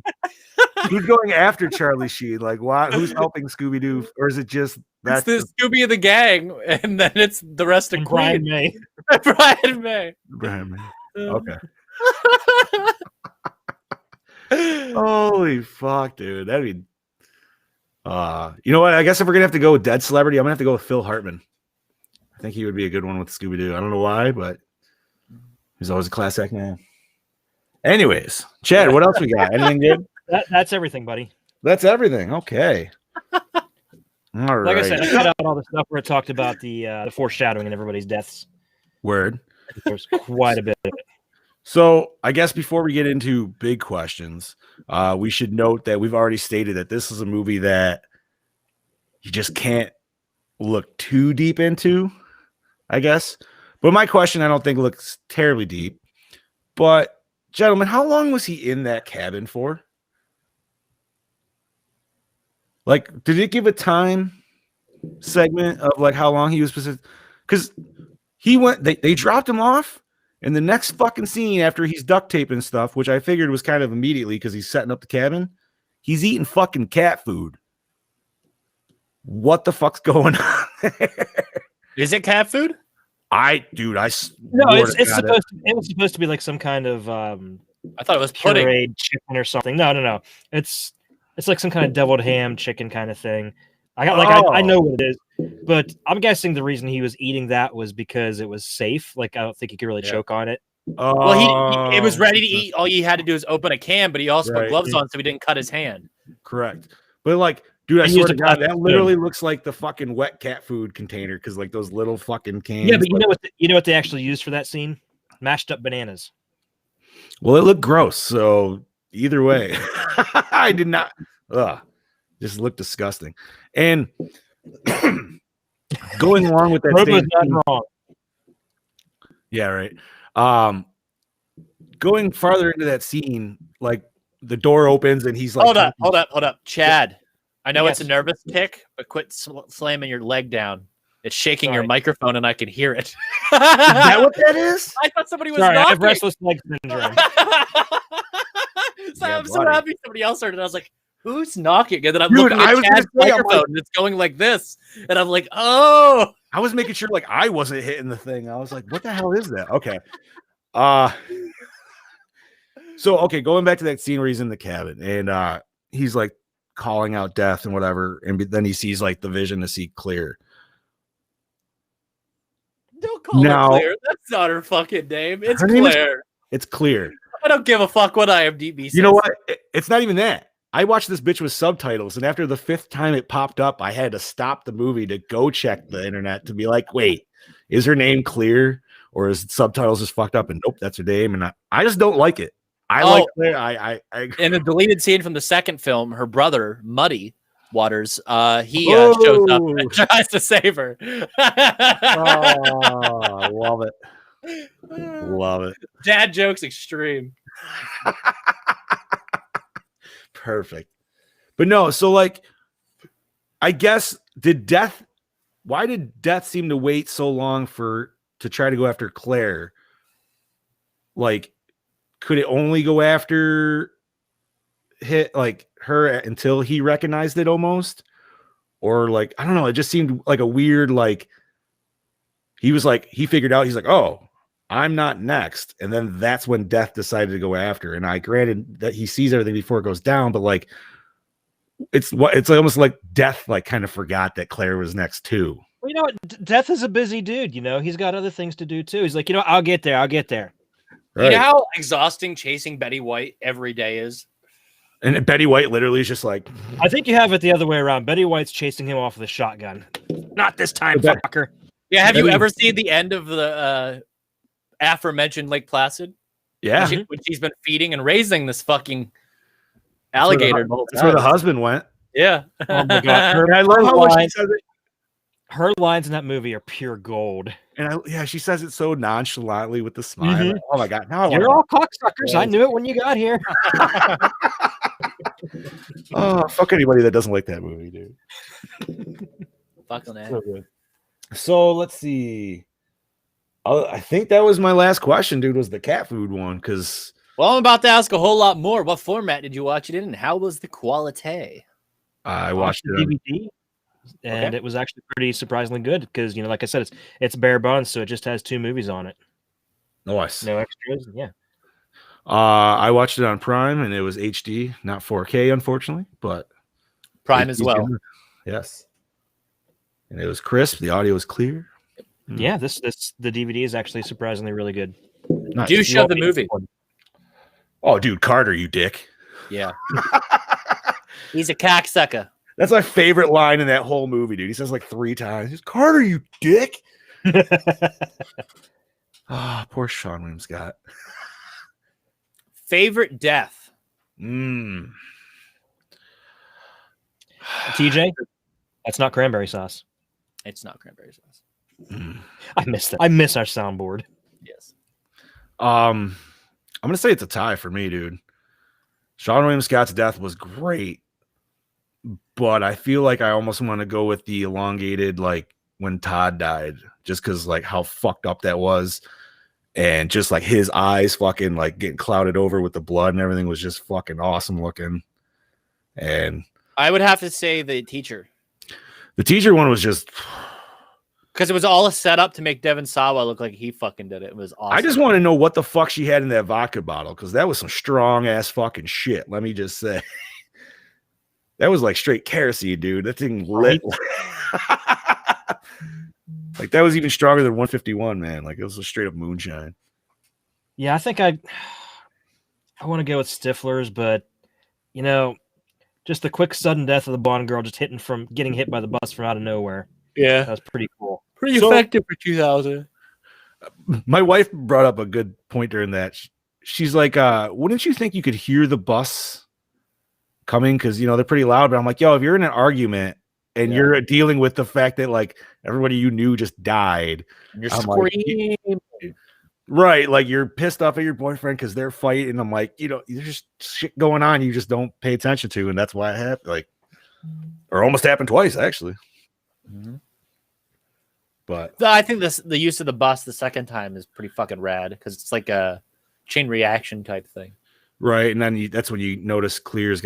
Speaker 3: Who's going after Charlie Sheen? Like, why? Who's helping Scooby-Doo? Or is it just
Speaker 1: that's the Scooby of the gang, and then it's the rest of
Speaker 2: Brian May.
Speaker 1: Brian May.
Speaker 3: Okay. Holy fuck, dude. That'd be. You know what? I guess if we're gonna have to go with dead celebrity, I'm gonna have to go with Phil Hartman. I think he would be a good one with Scooby-Doo. I don't know why, but he's always a class act man. Anyways, Chad, what else we got? Anything good?
Speaker 2: That's everything, buddy.
Speaker 3: That's everything. Okay. All right.
Speaker 2: Like I said, I cut out all the stuff where it talked about the foreshadowing and everybody's deaths.
Speaker 3: Word.
Speaker 2: There's quite a bit of it.
Speaker 3: So I guess before we get into big questions, we should note that we've already stated that this is a movie that you just can't look too deep into, I guess. But my question, I don't think looks terribly deep. But gentlemen, how long was he in that cabin for? Like, did it give a time segment of like how long he was specific? Because they dropped him off, and the next fucking scene after he's duct taping stuff, which I figured was kind of immediately because he's setting up the cabin, he's eating fucking cat food. What the fuck's going on there?
Speaker 1: Is it cat food?
Speaker 3: No,
Speaker 2: it was supposed to be like some kind of
Speaker 1: I thought it was pudding
Speaker 2: chicken or something. No. It's like some kind of deviled ham chicken kind of thing. I know what it is, but I'm guessing the reason he was eating that was because it was safe. Like I don't think he could really choke on it.
Speaker 1: Well, it was ready to eat. All you had to do is open a can, but he also put gloves on so he didn't cut his hand.
Speaker 3: Correct. But like, dude, I swear to God, that literally looks like the fucking wet cat food container because like those little fucking cans.
Speaker 2: Yeah, but you know what they actually used for that scene? Mashed up bananas.
Speaker 3: Well, it looked gross. So either way, I did not. Just looked disgusting. And going along with that,
Speaker 2: Robo's not wrong.
Speaker 3: Yeah, right. Going farther into that scene, like the door opens and he's like,
Speaker 1: hold up, Chad. I know it's a nervous tick, but quit slamming your leg down. It's shaking your microphone, and I can hear it.
Speaker 3: Is that what that is?
Speaker 1: I thought somebody was
Speaker 2: knocking. I
Speaker 1: knocking.
Speaker 2: have restless leg syndrome.
Speaker 1: So I'm so happy somebody else heard it. I was like, "Who's knocking?" And then I'm looking at Chad's microphone, and it's going like this, and I'm like, "Oh!"
Speaker 3: I was making sure like I wasn't hitting the thing. I was like, "What the hell is that?" Okay. So okay, going back to that scene where he's in the cabin, and he's like calling out death and whatever, and then he sees like the vision to see clear.
Speaker 1: Don't call her Claire. That's not her fucking name. It's Claire.
Speaker 3: It's Clear.
Speaker 1: I don't give a fuck what IMDb says.
Speaker 3: You know what? It's not even that. I watched this bitch with subtitles, and after the 5th time it popped up, I had to stop the movie to go check the internet to be like, wait, is her name Clear, or is subtitles just fucked up? And nope, that's her name. And I just don't like it. I like Claire. I
Speaker 1: in a deleted scene from the second film, her brother Muddy Waters, he shows up and tries to save her.
Speaker 3: Oh, love it. Love it.
Speaker 1: Dad jokes extreme.
Speaker 3: Perfect. But no, so like, I guess why did Death seem to wait so long to try to go after Claire? Like, could it only go after her until he recognized it almost? Or like, I don't know, it just seemed like a weird, like, he figured out, he's like, oh, I'm not next. And then that's when Death decided to go after. And I granted that he sees everything before it goes down, but like, it's almost like Death like kind of forgot that Claire was next too.
Speaker 2: Well, you know what? Death is a busy dude. You know, he's got other things to do too. He's like, I'll get there.
Speaker 3: Right.
Speaker 1: You know how exhausting chasing Betty White every day is?
Speaker 3: And Betty White literally is just like,
Speaker 2: I think you have it the other way around. Betty White's chasing him off with a shotgun. Not this time, fucker.
Speaker 1: Yeah, have you ever seen the end of the aforementioned Lake Placid?
Speaker 3: Yeah.
Speaker 1: When she's been feeding and raising this fucking alligator.
Speaker 3: That's where the husband went.
Speaker 1: Yeah.
Speaker 2: Oh my God.
Speaker 3: I love how much she says it.
Speaker 2: Her lines in that movie are pure gold.
Speaker 3: And she says it so nonchalantly with the smile. Mm-hmm. Oh my God. Now
Speaker 2: you're all cocksuckers. I knew it when you got here.
Speaker 3: Oh, fuck anybody that doesn't like that movie, dude.
Speaker 1: Fucking that.
Speaker 3: So good. So let's see. I think that was my last question, dude, was the cat food one. Because,
Speaker 1: well, I'm about to ask a whole lot more. What format did you watch it in, and how was the quality?
Speaker 3: I watched it
Speaker 2: DVD, and it was actually pretty surprisingly good. Because, you know, like I said, it's bare bones, so it just has 2 movies on it.
Speaker 3: Nice.
Speaker 2: No extras. Yeah.
Speaker 3: I watched it on Prime, and it was HD, not 4K, unfortunately, but
Speaker 1: Prime as well.
Speaker 3: Yes. And it was crisp. The audio was clear.
Speaker 2: Yeah, the DVD is actually surprisingly really good.
Speaker 3: Nice.
Speaker 1: Do show the movie.
Speaker 3: Oh, dude, Carter, you dick.
Speaker 1: Yeah. He's a cocksucker.
Speaker 3: That's my favorite line in that whole movie, dude. He says like 3 times. He's Carter, you dick. Poor Sean William Scott.
Speaker 1: Favorite death.
Speaker 2: TJ, that's not cranberry sauce.
Speaker 1: It's not cranberry sauce.
Speaker 2: I miss that. I miss our soundboard.
Speaker 1: Yes.
Speaker 3: I'm gonna say it's a tie for me, dude. Sean William Scott's death was great, but I feel like I almost want to go with the elongated, like when Todd died, just because like how fucked up that was, and just like his eyes fucking like getting clouded over with the blood and everything was just fucking awesome looking. And
Speaker 1: I would have to say the teacher.
Speaker 3: The teacher one was just
Speaker 1: because it was all a setup to make Devon Sawa look like he fucking did it. It was awesome.
Speaker 3: I just want to know what the fuck she had in that vodka bottle, because that was some strong ass fucking shit. Let me just say. That was like straight kerosene, dude. That thing lit. Like that was even stronger than 151, man. Like it was a straight up moonshine.
Speaker 2: Yeah, I think I want to go with Stifler's, but you know, just the quick sudden death of the Bond girl just getting hit by the bus from out of nowhere.
Speaker 1: Yeah.
Speaker 2: That was pretty cool.
Speaker 1: Pretty effective for 2000.
Speaker 3: My wife brought up a good point during that. She's like, wouldn't you think you could hear the bus coming? Because, you know, they're pretty loud. But I'm like, yo, if you're in an argument and you're dealing with the fact that, like, everybody you knew just died.
Speaker 1: And you're screaming.
Speaker 3: Like, right. Like, you're pissed off at your boyfriend because they're fighting. I'm like, you know, there's just shit going on you just don't pay attention to. And that's why it happened. Like, or almost happened twice, actually.
Speaker 1: Mm-hmm.
Speaker 3: But
Speaker 1: I think the use of the bus the second time is pretty fucking rad because it's like a chain reaction type thing.
Speaker 3: Right. And then that's when you notice Claire,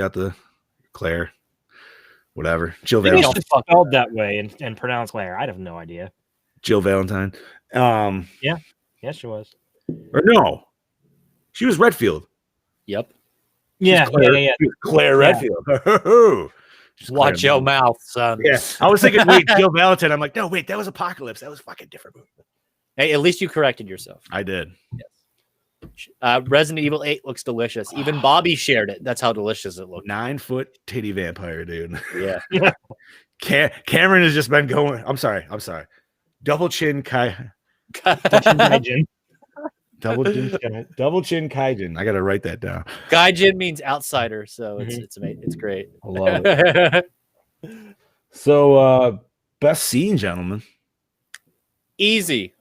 Speaker 3: whatever. Jill
Speaker 2: Maybe
Speaker 3: Valentine.
Speaker 2: it's spelled that way and pronounced Claire. I have no idea.
Speaker 3: Jill Valentine.
Speaker 2: Yeah, she was.
Speaker 3: Or no, she was Redfield.
Speaker 1: Yep.
Speaker 2: Yeah,
Speaker 3: Claire, Claire Redfield.
Speaker 1: Watch your mouth, son.
Speaker 3: Yeah, I was thinking, wait, Jill Valentine. I'm like, no, wait, that was Apocalypse. That was fucking different.
Speaker 1: Hey, at least you corrected yourself.
Speaker 3: I did.
Speaker 1: Yes. Resident Evil 8 looks delicious. Even Bobby shared it. That's how delicious it looked.
Speaker 3: 9-foot titty vampire, dude.
Speaker 1: Yeah.
Speaker 3: Cameron has just been going. I'm sorry. Double chin Kaijin. Double chin Kaijin. I gotta write that down.
Speaker 1: Gaijin means outsider, so it's great.
Speaker 3: I love it. So best scene, gentlemen.
Speaker 1: Easy.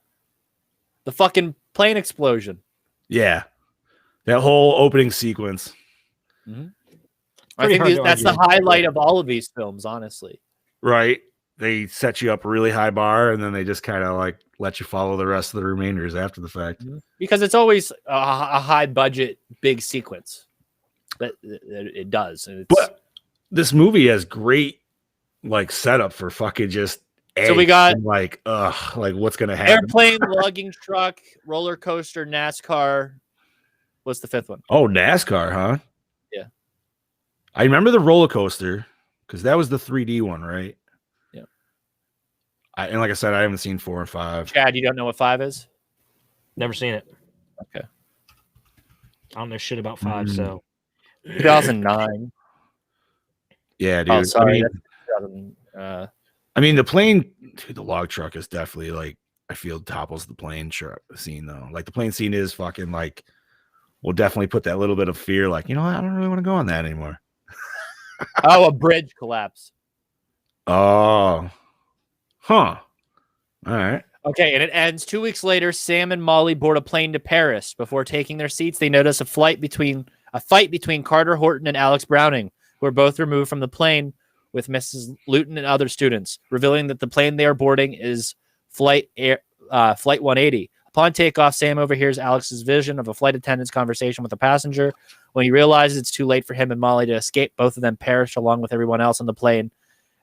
Speaker 1: The fucking plane explosion.
Speaker 3: Yeah. That whole opening sequence.
Speaker 1: Mm-hmm. I think that's the highlight of all of these films, honestly.
Speaker 3: Right. They set you up a really high bar, and then they just kind of like let you follow the rest of the remainders after the fact.
Speaker 1: Because it's always a high budget, big sequence. But it does.
Speaker 3: But this movie has great like setup for fucking just.
Speaker 1: So we got
Speaker 3: like what's gonna happen?
Speaker 1: Airplane, lugging truck, roller coaster, NASCAR. What's the fifth one?
Speaker 3: Oh, NASCAR, huh?
Speaker 1: Yeah.
Speaker 3: I remember the roller coaster because that was the 3D one, right?
Speaker 1: Yeah.
Speaker 3: And like I said, I haven't seen 4 and 5.
Speaker 1: Chad, you don't know what 5 is?
Speaker 2: Never seen it.
Speaker 1: Okay.
Speaker 2: I don't know shit about 5, so
Speaker 1: 2009.
Speaker 3: Yeah, dude.
Speaker 1: Oh, sorry.
Speaker 3: I mean, the plane, dude, the log truck is definitely like, I feel topples the plane scene though. Like the plane scene is fucking like, we'll definitely put that little bit of fear. Like, you know, I don't really want to go on that anymore.
Speaker 1: Oh, a bridge collapse.
Speaker 3: Oh, huh. All right.
Speaker 1: Okay, and it ends 2 weeks later. Sam and Molly board a plane to Paris. Before taking their seats, they notice a fight between Carter Horton and Alex Browning, who are both removed from the plane with Mrs. Luton and other students, revealing that the plane they are boarding is Flight 180. Upon takeoff, Sam overhears Alex's vision of a flight attendant's conversation with a passenger. When he realizes it's too late for him and Molly to escape, both of them perish along with everyone else on the plane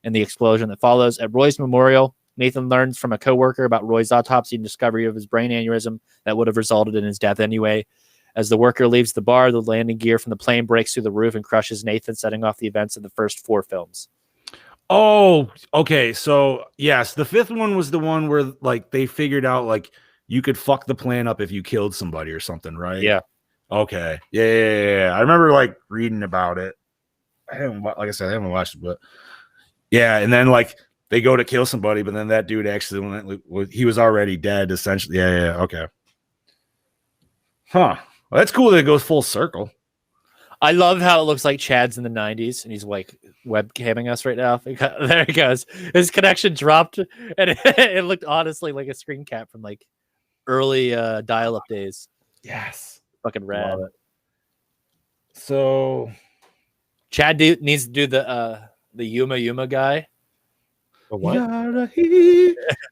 Speaker 1: in the explosion that follows. At Roy's memorial, Nathan learns from a coworker about Roy's autopsy and discovery of his brain aneurysm that would have resulted in his death anyway. As the worker leaves the bar, the landing gear from the plane breaks through the roof and crushes Nathan, setting off the events of the first 4 films.
Speaker 3: Oh, okay. So yes, the 5th one was the one where like they figured out like you could fuck the plan up if you killed somebody or something, right?
Speaker 1: Yeah.
Speaker 3: Okay. Yeah. I remember like reading about it. I haven't watched it, but yeah. And then like they go to kill somebody, but then that dude actually he was already dead essentially. Yeah. Okay. Huh. Well, that's cool that it goes full circle.
Speaker 1: I love how it looks like Chad's in the 90s and he's like webcamming us right now. There he goes. His connection dropped and it looked honestly like a screen cap from like early dial-up days.
Speaker 3: Yes.
Speaker 1: Fucking rad.
Speaker 3: So
Speaker 1: Chad needs to do the Yuma Yuma guy.
Speaker 2: The what?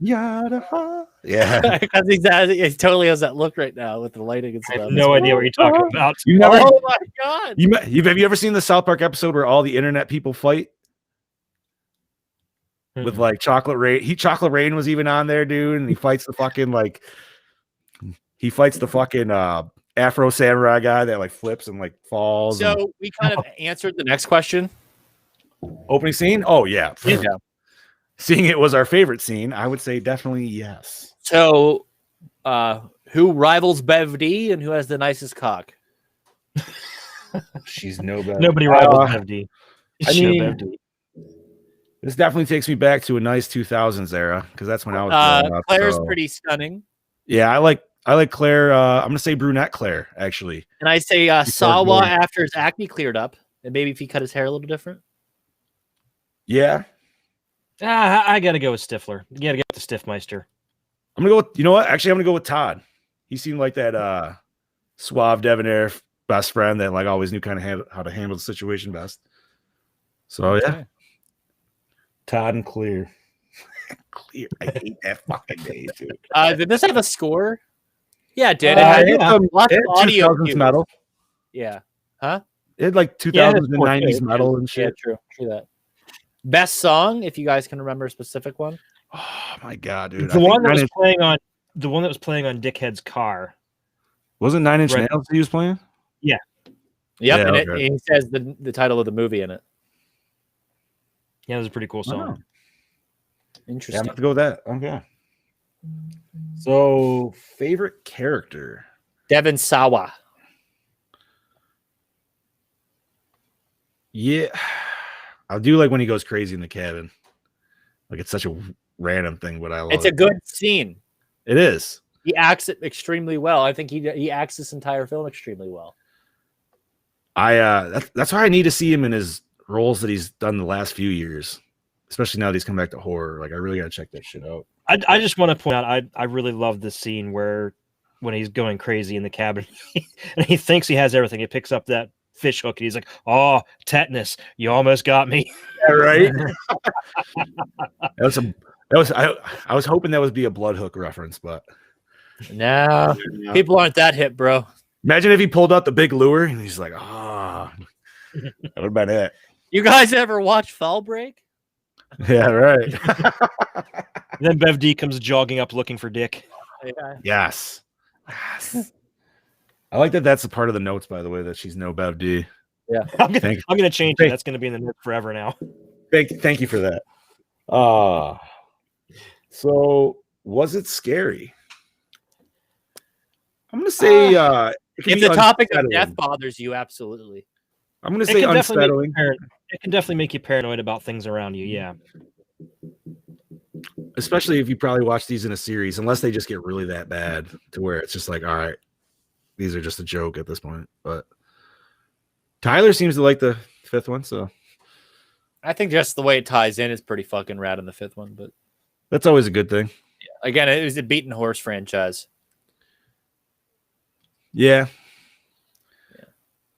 Speaker 3: Yada, ha. Yeah.
Speaker 1: Because he totally has that look right now with the lighting and
Speaker 2: I
Speaker 1: stuff.
Speaker 2: have no idea what you're talking about.
Speaker 1: Oh my god!
Speaker 3: Have you ever seen the South Park episode where all the internet people fight? With like Chocolate Rain. Chocolate Rain was even on there, dude, and he fights the fucking Afro Samurai guy that like flips and like falls.
Speaker 1: So we kind of answered the next question.
Speaker 3: Opening scene? Oh yeah.
Speaker 1: Yeah.
Speaker 3: Seeing it was our favorite scene, I would say definitely yes.
Speaker 1: So who rivals Bev D and who has the nicest cock?
Speaker 3: She's no better.
Speaker 2: Nobody rivals Bev D.
Speaker 3: I mean, this definitely takes me back to a nice 2000s era because that's when I was growing up.
Speaker 1: Claire's pretty stunning.
Speaker 3: Yeah, I like Claire. I'm gonna say brunette Claire actually.
Speaker 1: And I say Sawa after his acne cleared up, and maybe if he cut his hair a little different.
Speaker 3: Yeah.
Speaker 2: I gotta go with Stifler. You gotta go with the Stiffmeister.
Speaker 3: I'm gonna go with, you know what? Actually, I'm gonna go with Todd. He seemed like that suave debonair best friend that like always knew kind of how to handle the situation best. So yeah, Todd and Clear. Clear. I hate that fucking day, dude.
Speaker 1: Did this have a score? Yeah, it did.
Speaker 3: It had
Speaker 1: lots of audio
Speaker 3: 2000s metal.
Speaker 1: Yeah. Huh?
Speaker 3: It had like 2000s and 90s metal and shit.
Speaker 1: Yeah, true that. Best song, if you guys can remember a specific one.
Speaker 3: Oh my god, dude!
Speaker 2: The one that was playing on Dickhead's car.
Speaker 3: Wasn't Nine Inch Nails he was playing?
Speaker 2: Yeah.
Speaker 1: Yep, and he says the title of the movie in it.
Speaker 2: Yeah, it was a pretty cool song.
Speaker 1: Interesting.
Speaker 3: Yeah, I'm to go with that. Okay. So, favorite character?
Speaker 1: Devin Sawa.
Speaker 3: Yeah. I do like when he goes crazy in the cabin. Like it's such a random thing, but I love it.
Speaker 1: It's a good scene.
Speaker 3: It is.
Speaker 1: He acts it extremely well. I think he acts this entire film extremely well.
Speaker 3: That's why I need to see him in his roles that he's done the last few years, especially now that he's come back to horror. Like I really gotta check that shit out.
Speaker 2: I just want to point out I really love this scene where when he's going crazy in the cabin and he thinks he has everything. He picks up that fish hook and he's like, "Oh, tetanus! You almost got me."
Speaker 3: Yeah, right. I was hoping that would be a blood hook reference, but
Speaker 1: no, people aren't that hip, bro.
Speaker 3: Imagine if he pulled out the big lure and he's like, "Ah, that would have been it."
Speaker 1: You guys ever watch Fall Break?
Speaker 3: Yeah, right.
Speaker 2: Then Bev D comes jogging up looking for Dick.
Speaker 1: Yeah.
Speaker 3: Yes. I like that. That's a part of the notes, by the way, that she's no Bev D.
Speaker 1: Yeah,
Speaker 2: I'm gonna change it. That's gonna be in the note forever now.
Speaker 3: Thank you for that. So was it scary? I'm gonna say
Speaker 1: if the topic of death bothers you, absolutely.
Speaker 3: I'm gonna say unsettling.
Speaker 2: It can definitely make you paranoid about things around you. Yeah.
Speaker 3: Especially if you probably watch these in a series, unless they just get really that bad to where it's just like, all right, these are just a joke at this point. But Tyler seems to like the fifth one, so
Speaker 1: I think just the way it ties in is pretty fucking rad in the fifth one. But
Speaker 3: that's always a good thing.
Speaker 1: Yeah. Again, it was a beaten horse franchise.
Speaker 3: Yeah.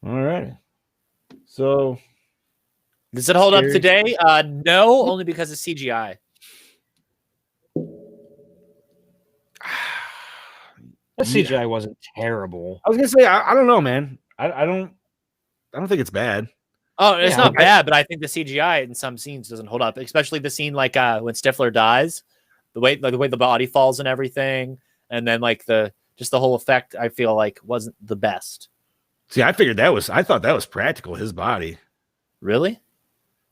Speaker 3: All right. So
Speaker 1: does it hold up today? No, only because of CGI.
Speaker 2: The CGI wasn't terrible.
Speaker 3: I was gonna say I don't know, man. I don't think it's bad.
Speaker 1: Oh, it's not bad, but I think the CGI in some scenes doesn't hold up, especially the scene like when Stifler dies, the way the body falls and everything, and then like the whole effect. I feel like wasn't the best.
Speaker 3: See, I thought that was practical. His body,
Speaker 1: really?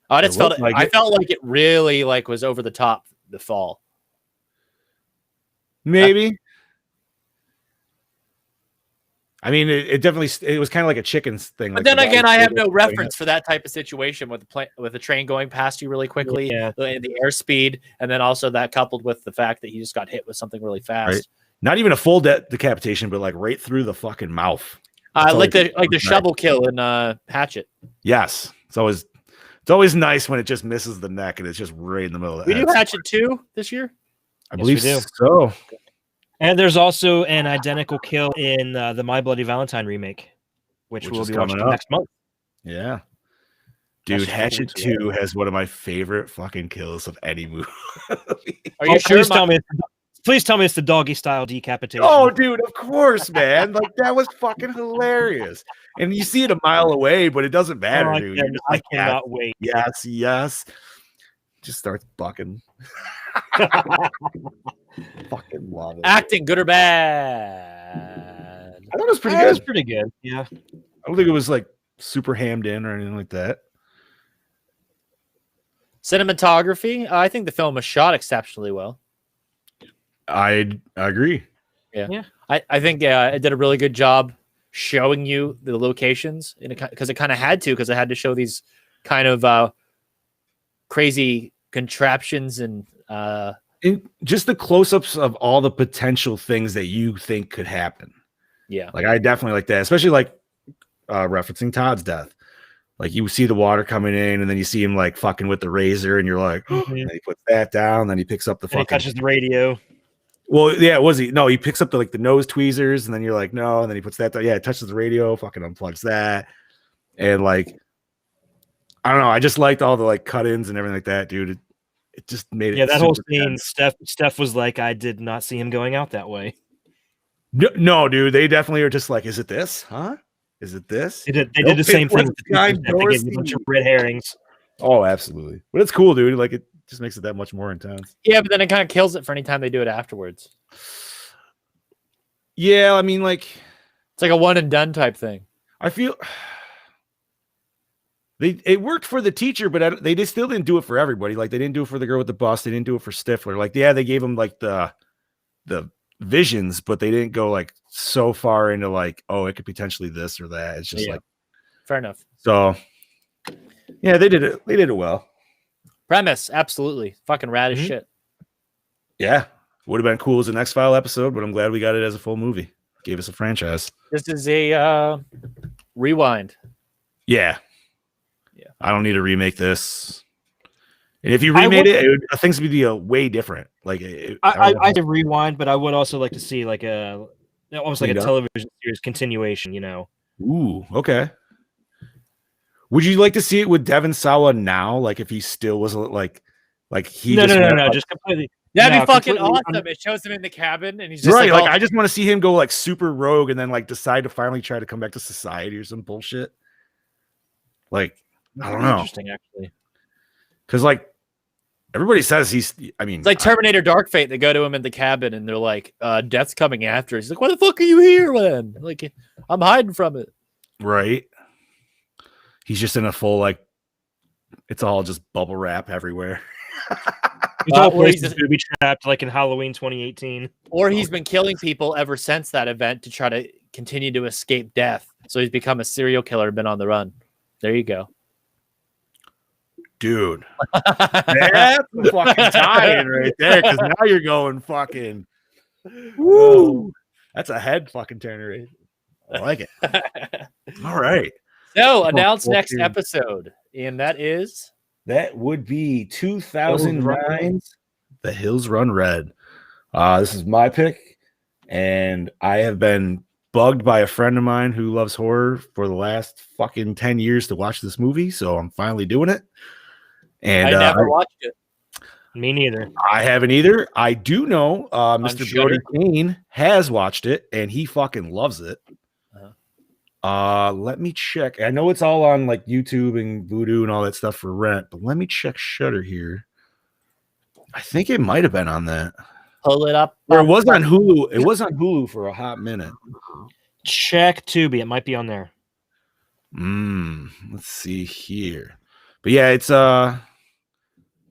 Speaker 1: Oh, I just felt it. I felt like it really like was over the top. The fall,
Speaker 3: maybe. I mean, it definitely was kind of like a chickens thing.
Speaker 1: But then again, I have no reference for that type of situation with the train going past you really quickly, the airspeed, and then also that coupled with the fact that he just got hit with something really fast.
Speaker 3: Right. Not even a full decapitation, but like right through the fucking mouth.
Speaker 1: Like the shovel kill in Hatchet.
Speaker 3: Yes, it's always nice when it just misses the neck and it's just right in the middle of the
Speaker 1: head. We do Hatchet 2 this year?
Speaker 3: I believe so.
Speaker 2: And there's also an identical kill in the My Bloody Valentine remake, which we'll be watching next month.
Speaker 3: Yeah. Dude, Hatchet 2 has one of my favorite fucking kills of any movie.
Speaker 1: Are you sure?
Speaker 2: Please tell me it's the doggy style decapitation.
Speaker 3: Oh, dude, of course, man. Like, that was fucking hilarious. And you see it a mile away, but it doesn't matter, dude.
Speaker 2: I cannot wait.
Speaker 3: Yes. Just starts bucking. Fucking love it.
Speaker 1: Acting, good or bad?
Speaker 3: I thought it was pretty good.
Speaker 2: It was pretty good. Yeah.
Speaker 3: I don't think it was like super hammed in or anything like that.
Speaker 1: Cinematography, I think the film was shot exceptionally well.
Speaker 3: I agree.
Speaker 1: Yeah. I think it did a really good job showing you the locations because it kind of had to, because it had to show these kind of crazy contraptions and
Speaker 3: just the close-ups of all the potential things that you think could happen.
Speaker 1: Yeah.
Speaker 3: Like, I definitely like that, especially like referencing Todd's death. Like, you see the water coming in, and then you see him like fucking with the razor, and you're like, and then he puts that down, then he picks up the fucking.
Speaker 2: He touches the radio.
Speaker 3: Well, yeah, he picks up the nose tweezers, and then you're like, no, and then he puts that down. Yeah, it touches the radio, fucking unplugs that, and like, I don't know, I just liked all the like cut-ins and everything like that, dude. It just made it.
Speaker 2: Yeah, that whole scene. Steph was like, I did not see him going out that way.
Speaker 3: No, dude, they definitely are just like, is it this? Huh? Is it this?
Speaker 2: They did the same thing with the guy. They gave a bunch of red herrings.
Speaker 3: Oh, absolutely. But it's cool, dude. Like, it just makes it that much more intense.
Speaker 1: Yeah, but then it kind of kills it for any time they do it afterwards.
Speaker 3: Yeah, I mean, like,
Speaker 1: it's like a one and done type thing.
Speaker 3: I feel it worked for the teacher, but they just still didn't do it for everybody. Like, they didn't do it for the girl with the bus. They didn't do it for Stifler. Like, yeah, they gave him like the visions, but they didn't go like so far into like, oh, it could potentially this or that. It's just like,
Speaker 1: fair enough.
Speaker 3: So yeah, they did it well.
Speaker 1: Premise, absolutely fucking rad as shit.
Speaker 3: Yeah, would have been cool as an X-File episode, but I'm glad we got it as a full movie. Gave us a franchise.
Speaker 1: This is a rewind.
Speaker 3: Yeah. I don't need to remake this. And if you remade things would be way different. Like,
Speaker 2: I could rewind, but I would also like to see like almost like a television series continuation. You know?
Speaker 3: Ooh, okay. Would you like to see it with Devon Sawa now? Like, if he still was like he
Speaker 2: no, just completely.
Speaker 1: That'd be fucking awesome. It shows him in the cabin, and he's just
Speaker 3: right. Like, I just want to see him go like super rogue, and then like decide to finally try to come back to society or some bullshit. Like, I don't know.
Speaker 2: Interesting, actually.
Speaker 3: Because like everybody says he's. I mean,
Speaker 1: it's like Terminator Dark Fate. They go to him in the cabin, and they're like, "Death's coming after." He's like, "Why the fuck are you here, then?" Like, I'm hiding from it.
Speaker 3: Right. He's just in a full like. It's all just bubble wrap everywhere.
Speaker 2: He's all booby trapped like in Halloween 2018.
Speaker 1: Or he's been killing people ever since that event to try to continue to escape death. So he's become a serial killer, been on the run. There you go.
Speaker 3: Dude. That's the fucking tie-in right there, because now you're going fucking woo. That's a head fucking turner. Right? I like it. All right.
Speaker 1: So announce next episode. And that
Speaker 3: would be 2009's The Hills Run Red. This is my pick, and I have been bugged by a friend of mine who loves horror for the last fucking 10 years to watch this movie, so I'm finally doing it. And
Speaker 1: I never watched it.
Speaker 2: Me neither.
Speaker 3: I haven't either. I do know Mr. Brody Kane has watched it, and he fucking loves it. Let me check. I know it's all on like YouTube and Vudu and all that stuff for rent, but let me check Shudder here. I think it might have been on that.
Speaker 1: Pull it up.
Speaker 3: Or it was on Hulu. It was on Hulu for a hot minute.
Speaker 2: Check Tubi. It might be on there.
Speaker 3: Let's see here. But yeah, it's a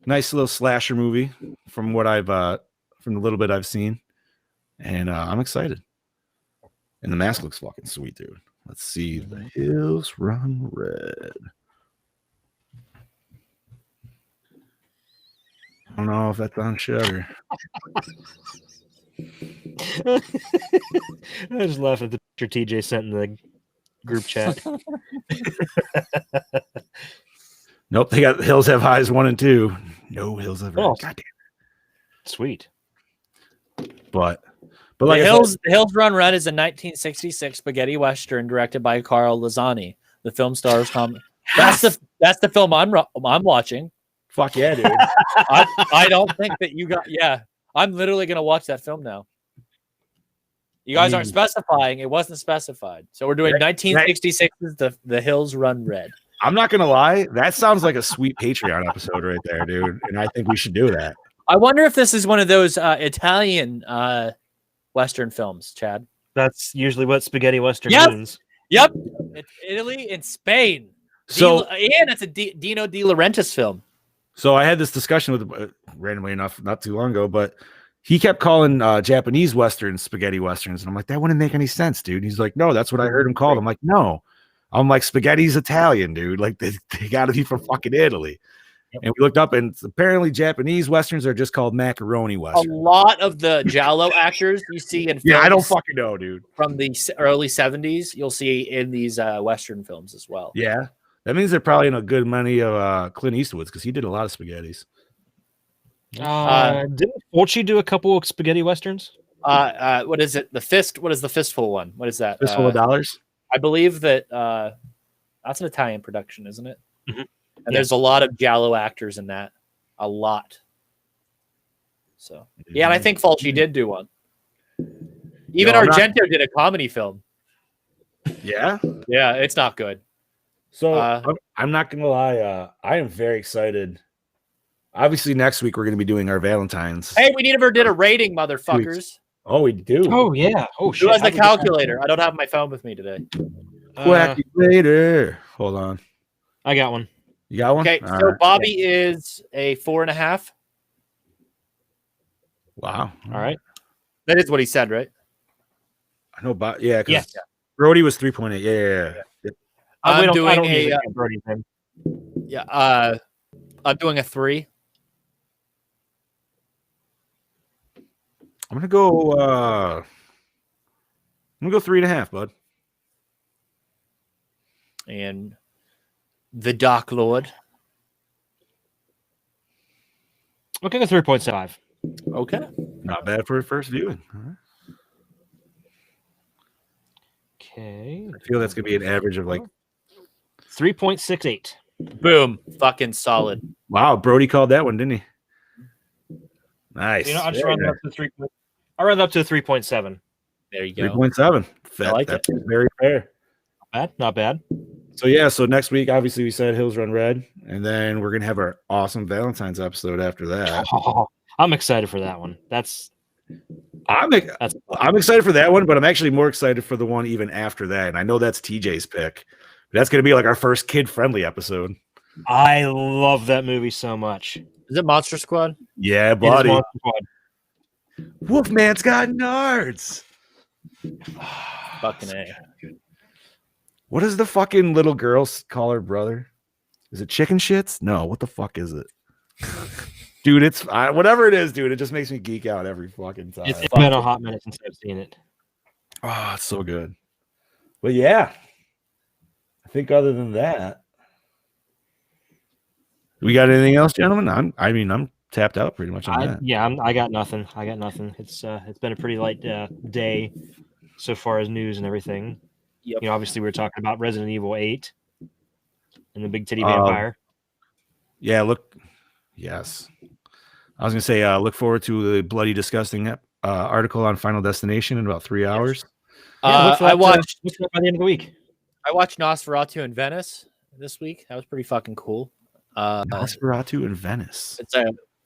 Speaker 3: nice little slasher movie from what I've from the little bit I've seen. And I'm excited. And the mask looks fucking sweet, dude. Let's see. The Hills Run Red. I don't know if that's on Shudder.
Speaker 2: I just laughed at the picture TJ sent in the group chat.
Speaker 3: Nope, they got Hills Have Highs 1 and 2. No Hills Have
Speaker 2: Oh.
Speaker 3: Highs. Goddamn.
Speaker 2: Sweet.
Speaker 3: But
Speaker 1: The
Speaker 3: like
Speaker 1: Hills Run Red is a 1966 spaghetti western directed by Carl Lazzani. The film stars Tom. That's the film I'm watching.
Speaker 3: Fuck yeah, dude.
Speaker 1: I don't think that you got. Yeah, I'm literally gonna watch that film now. You guys aren't specifying. It wasn't specified. So we're doing 1966's The Hills Run Red.
Speaker 3: I'm not gonna lie, that sounds like a sweet Patreon episode right there, dude. And I think we should do that.
Speaker 1: I wonder if this is one of those Italian Western films, Chad.
Speaker 2: That's usually what spaghetti Western means.
Speaker 1: Yep. It's Italy and Spain.
Speaker 3: So
Speaker 1: and it's a Dino De Laurentiis film.
Speaker 3: So I had this discussion with randomly enough not too long ago, but he kept calling Japanese Westerns spaghetti Westerns. And I'm like, that wouldn't make any sense, dude. And he's like, no, that's what I heard him called. I'm like, no. I'm like, spaghetti's Italian, dude. Like, they got to be from fucking Italy. Yep. And we looked up, and apparently Japanese Westerns are just called macaroni Westerns.
Speaker 1: A lot of the Giallo actors you see in films
Speaker 3: I don't fucking know, dude.
Speaker 1: From the early 70s, you'll see in these Western films as well.
Speaker 3: Yeah. That means they're probably in a good many of Clint Eastwood's because he did a lot of spaghettis.
Speaker 2: Didn't Fulci do a couple of spaghetti Westerns?
Speaker 1: What is it? The Fist? What is the Fistful one? What is that?
Speaker 3: Fistful of Dollars?
Speaker 1: I believe that that's an Italian production, isn't it?
Speaker 2: Mm-hmm.
Speaker 1: And there's a lot of Giallo actors in that. A lot. So, yeah, and I think Fulci did do one. Even Argento did a comedy film.
Speaker 3: Yeah?
Speaker 1: Yeah, it's not good.
Speaker 3: So I'm not going to lie. I am very excited. Obviously, next week we're going to be doing our Valentine's.
Speaker 1: Hey, we never did a rating, motherfuckers.
Speaker 3: Oh, we do.
Speaker 2: Oh, yeah. Oh, shit.
Speaker 1: Who has the calculator? I don't have my phone with me today.
Speaker 3: Calculator. Hold on.
Speaker 2: I got one.
Speaker 3: You got one?
Speaker 1: Okay, so right. Bobby is a 4.5.
Speaker 3: Wow.
Speaker 2: All right.
Speaker 1: That is what he said, right?
Speaker 3: I know, but yeah, because Brody was 3.8. Yeah.
Speaker 1: I'm doing I'm doing a 3.
Speaker 3: I'm gonna go 3.5, bud.
Speaker 1: And the Dark Lord.
Speaker 2: Okay, 3.5.
Speaker 1: Okay.
Speaker 3: Not bad for a first viewing. All right.
Speaker 2: Okay.
Speaker 3: I feel that's gonna be an average of like
Speaker 2: 3.68.
Speaker 1: Boom. Fucking solid.
Speaker 3: Wow, Brody called that one, didn't he? Nice.
Speaker 2: You know, I'll just round it up to 3. I'll round up to 3.7.
Speaker 1: There you go.
Speaker 3: 3.7.
Speaker 1: I like
Speaker 3: that's
Speaker 1: it.
Speaker 3: Very fair.
Speaker 2: Not bad.
Speaker 3: So yeah, so next week, obviously, we said Hills Run Red, and then we're gonna have our awesome Valentine's episode after that.
Speaker 2: Oh, I'm excited for that one.
Speaker 3: I'm excited for that one, but I'm actually more excited for the one even after that. And I know that's TJ's pick. That's gonna be like our first kid-friendly episode.
Speaker 2: I love that movie so much.
Speaker 1: Is it Monster Squad?
Speaker 3: Yeah, buddy. Wolfman's got nards.
Speaker 1: Fucking A.
Speaker 3: What does the fucking little girl call her brother? Is it chicken shits? No, what the fuck is it? Dude, it's whatever it is, dude. It just makes me geek out every fucking time.
Speaker 2: It's been a hot minute since I've seen it.
Speaker 3: Oh, it's so good. But yeah, I think other than that, we got anything else, gentlemen? I'm tapped out pretty much on that.
Speaker 2: Yeah, I got nothing. It's been a pretty light day so far as news and everything.
Speaker 1: Yep.
Speaker 2: You know, obviously we were talking about Resident Evil 8 and the big titty vampire.
Speaker 3: Yeah, yes. I was gonna say, look forward to the bloody disgusting article on Final Destination in about 3 hours.
Speaker 1: I watched
Speaker 2: by the end of the week.
Speaker 1: I watched Nosferatu in Venice this week. That was pretty fucking cool.
Speaker 3: Nosferatu in Venice.
Speaker 1: It's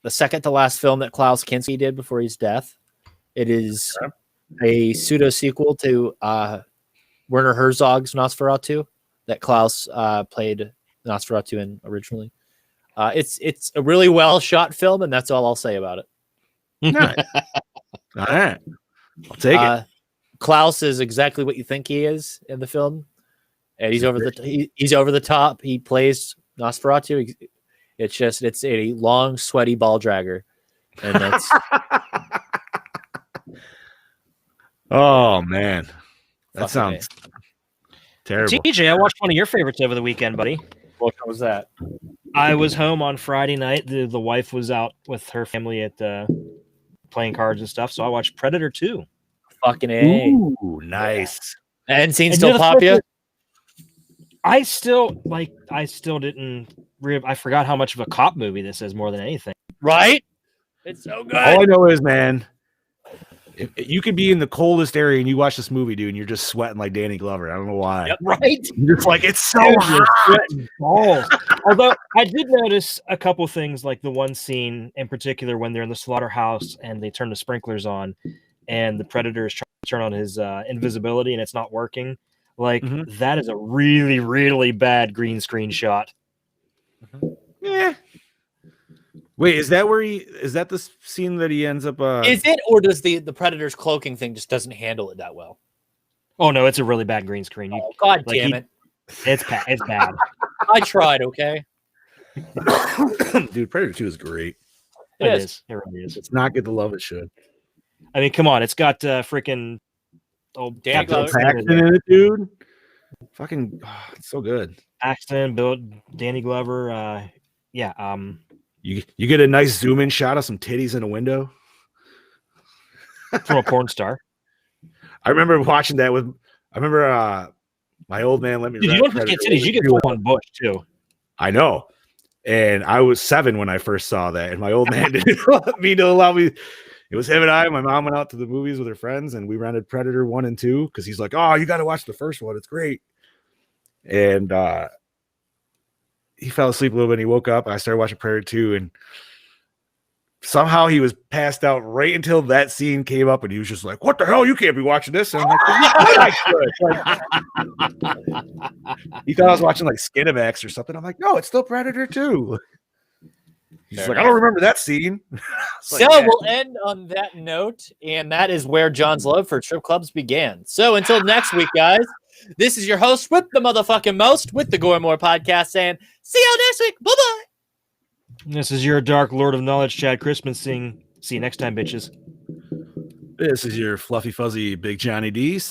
Speaker 1: the second to last film that Klaus Kinski did before his death. It is a pseudo sequel to Werner Herzog's Nosferatu that Klaus played Nosferatu in originally. It's a really well shot film, and that's all I'll say about it.
Speaker 3: All right. I'll take it.
Speaker 1: Klaus is exactly what you think he is in the film, and he's over the top. He plays Nosferatu. It's a long, sweaty ball dragger, and that's.
Speaker 3: Oh man, that sounds. Terrible.
Speaker 2: TJ, I watched one of your favorites over the weekend, buddy.
Speaker 1: What was that?
Speaker 2: I was home on Friday night. The wife was out with her family at playing cards and stuff, so I watched Predator 2.
Speaker 1: Fucking A.
Speaker 3: Ooh, nice.
Speaker 1: And scene
Speaker 2: And
Speaker 1: still pop you?
Speaker 2: I still didn't. I forgot how much of a cop movie this is more than anything.
Speaker 1: Right? It's so good.
Speaker 3: All I know is, man, if you could be in the coldest area and you watch this movie, dude, and you're just sweating like Danny Glover. I don't know why.
Speaker 1: Yep, right?
Speaker 3: You're just like, it's so
Speaker 2: Dude, you're
Speaker 3: hot.
Speaker 2: sweating balls. Although I did notice a couple things, like the one scene in particular when they're in the slaughterhouse and they turn the sprinklers on, and the Predator is trying to turn on his invisibility and it's not working. Like that is a really, really bad green screen shot.
Speaker 3: Yeah. Wait, is that the scene that he ends up?
Speaker 1: Is it, or does the Predator's cloaking thing just doesn't handle it that well?
Speaker 2: Oh no, it's a really bad green screen.
Speaker 1: Oh, God damn it!
Speaker 2: It's bad.
Speaker 1: I tried. Okay,
Speaker 3: dude, Predator 2 is great.
Speaker 2: It is. It really is.
Speaker 3: It's not get the love it should.
Speaker 2: I mean, come on, it's got freaking
Speaker 1: Danny Glover
Speaker 3: Paxton in it, dude. Fucking, it's so good.
Speaker 2: Paxton, Bill, Danny Glover. Yeah.
Speaker 3: You get a nice zoom in shot of some titties in a window
Speaker 2: from a porn star.
Speaker 3: I remember watching that with. I remember my old man let me.
Speaker 2: Dude, you don't just get titties; you get full on bush too.
Speaker 3: I know, and I was 7 when I first saw that, and my old man didn't want me to allow me. It was him and I. My mom went out to the movies with her friends, and we rented Predator 1 and 2 because he's like, "Oh, you got to watch the first one; it's great." And he fell asleep a little bit and he woke up. I started watching Predator 2 and somehow he was passed out right until that scene came up and he was just like, "What the hell? You can't be watching this." And I'm like, I he thought I was watching like Skinamax or something. I'm like, no, it's still Predator 2. He's like, I don't remember that scene.
Speaker 1: So we'll end on that note, and that is where John's love for strip clubs began. So until next week, guys, this is your host with the motherfucking most with the Gore More podcast saying, see you next week. Bye-bye.
Speaker 2: This is your Dark Lord of Knowledge, Chad Crispin, saying, see you next time, bitches.
Speaker 3: This is your fluffy, fuzzy Big Johnny D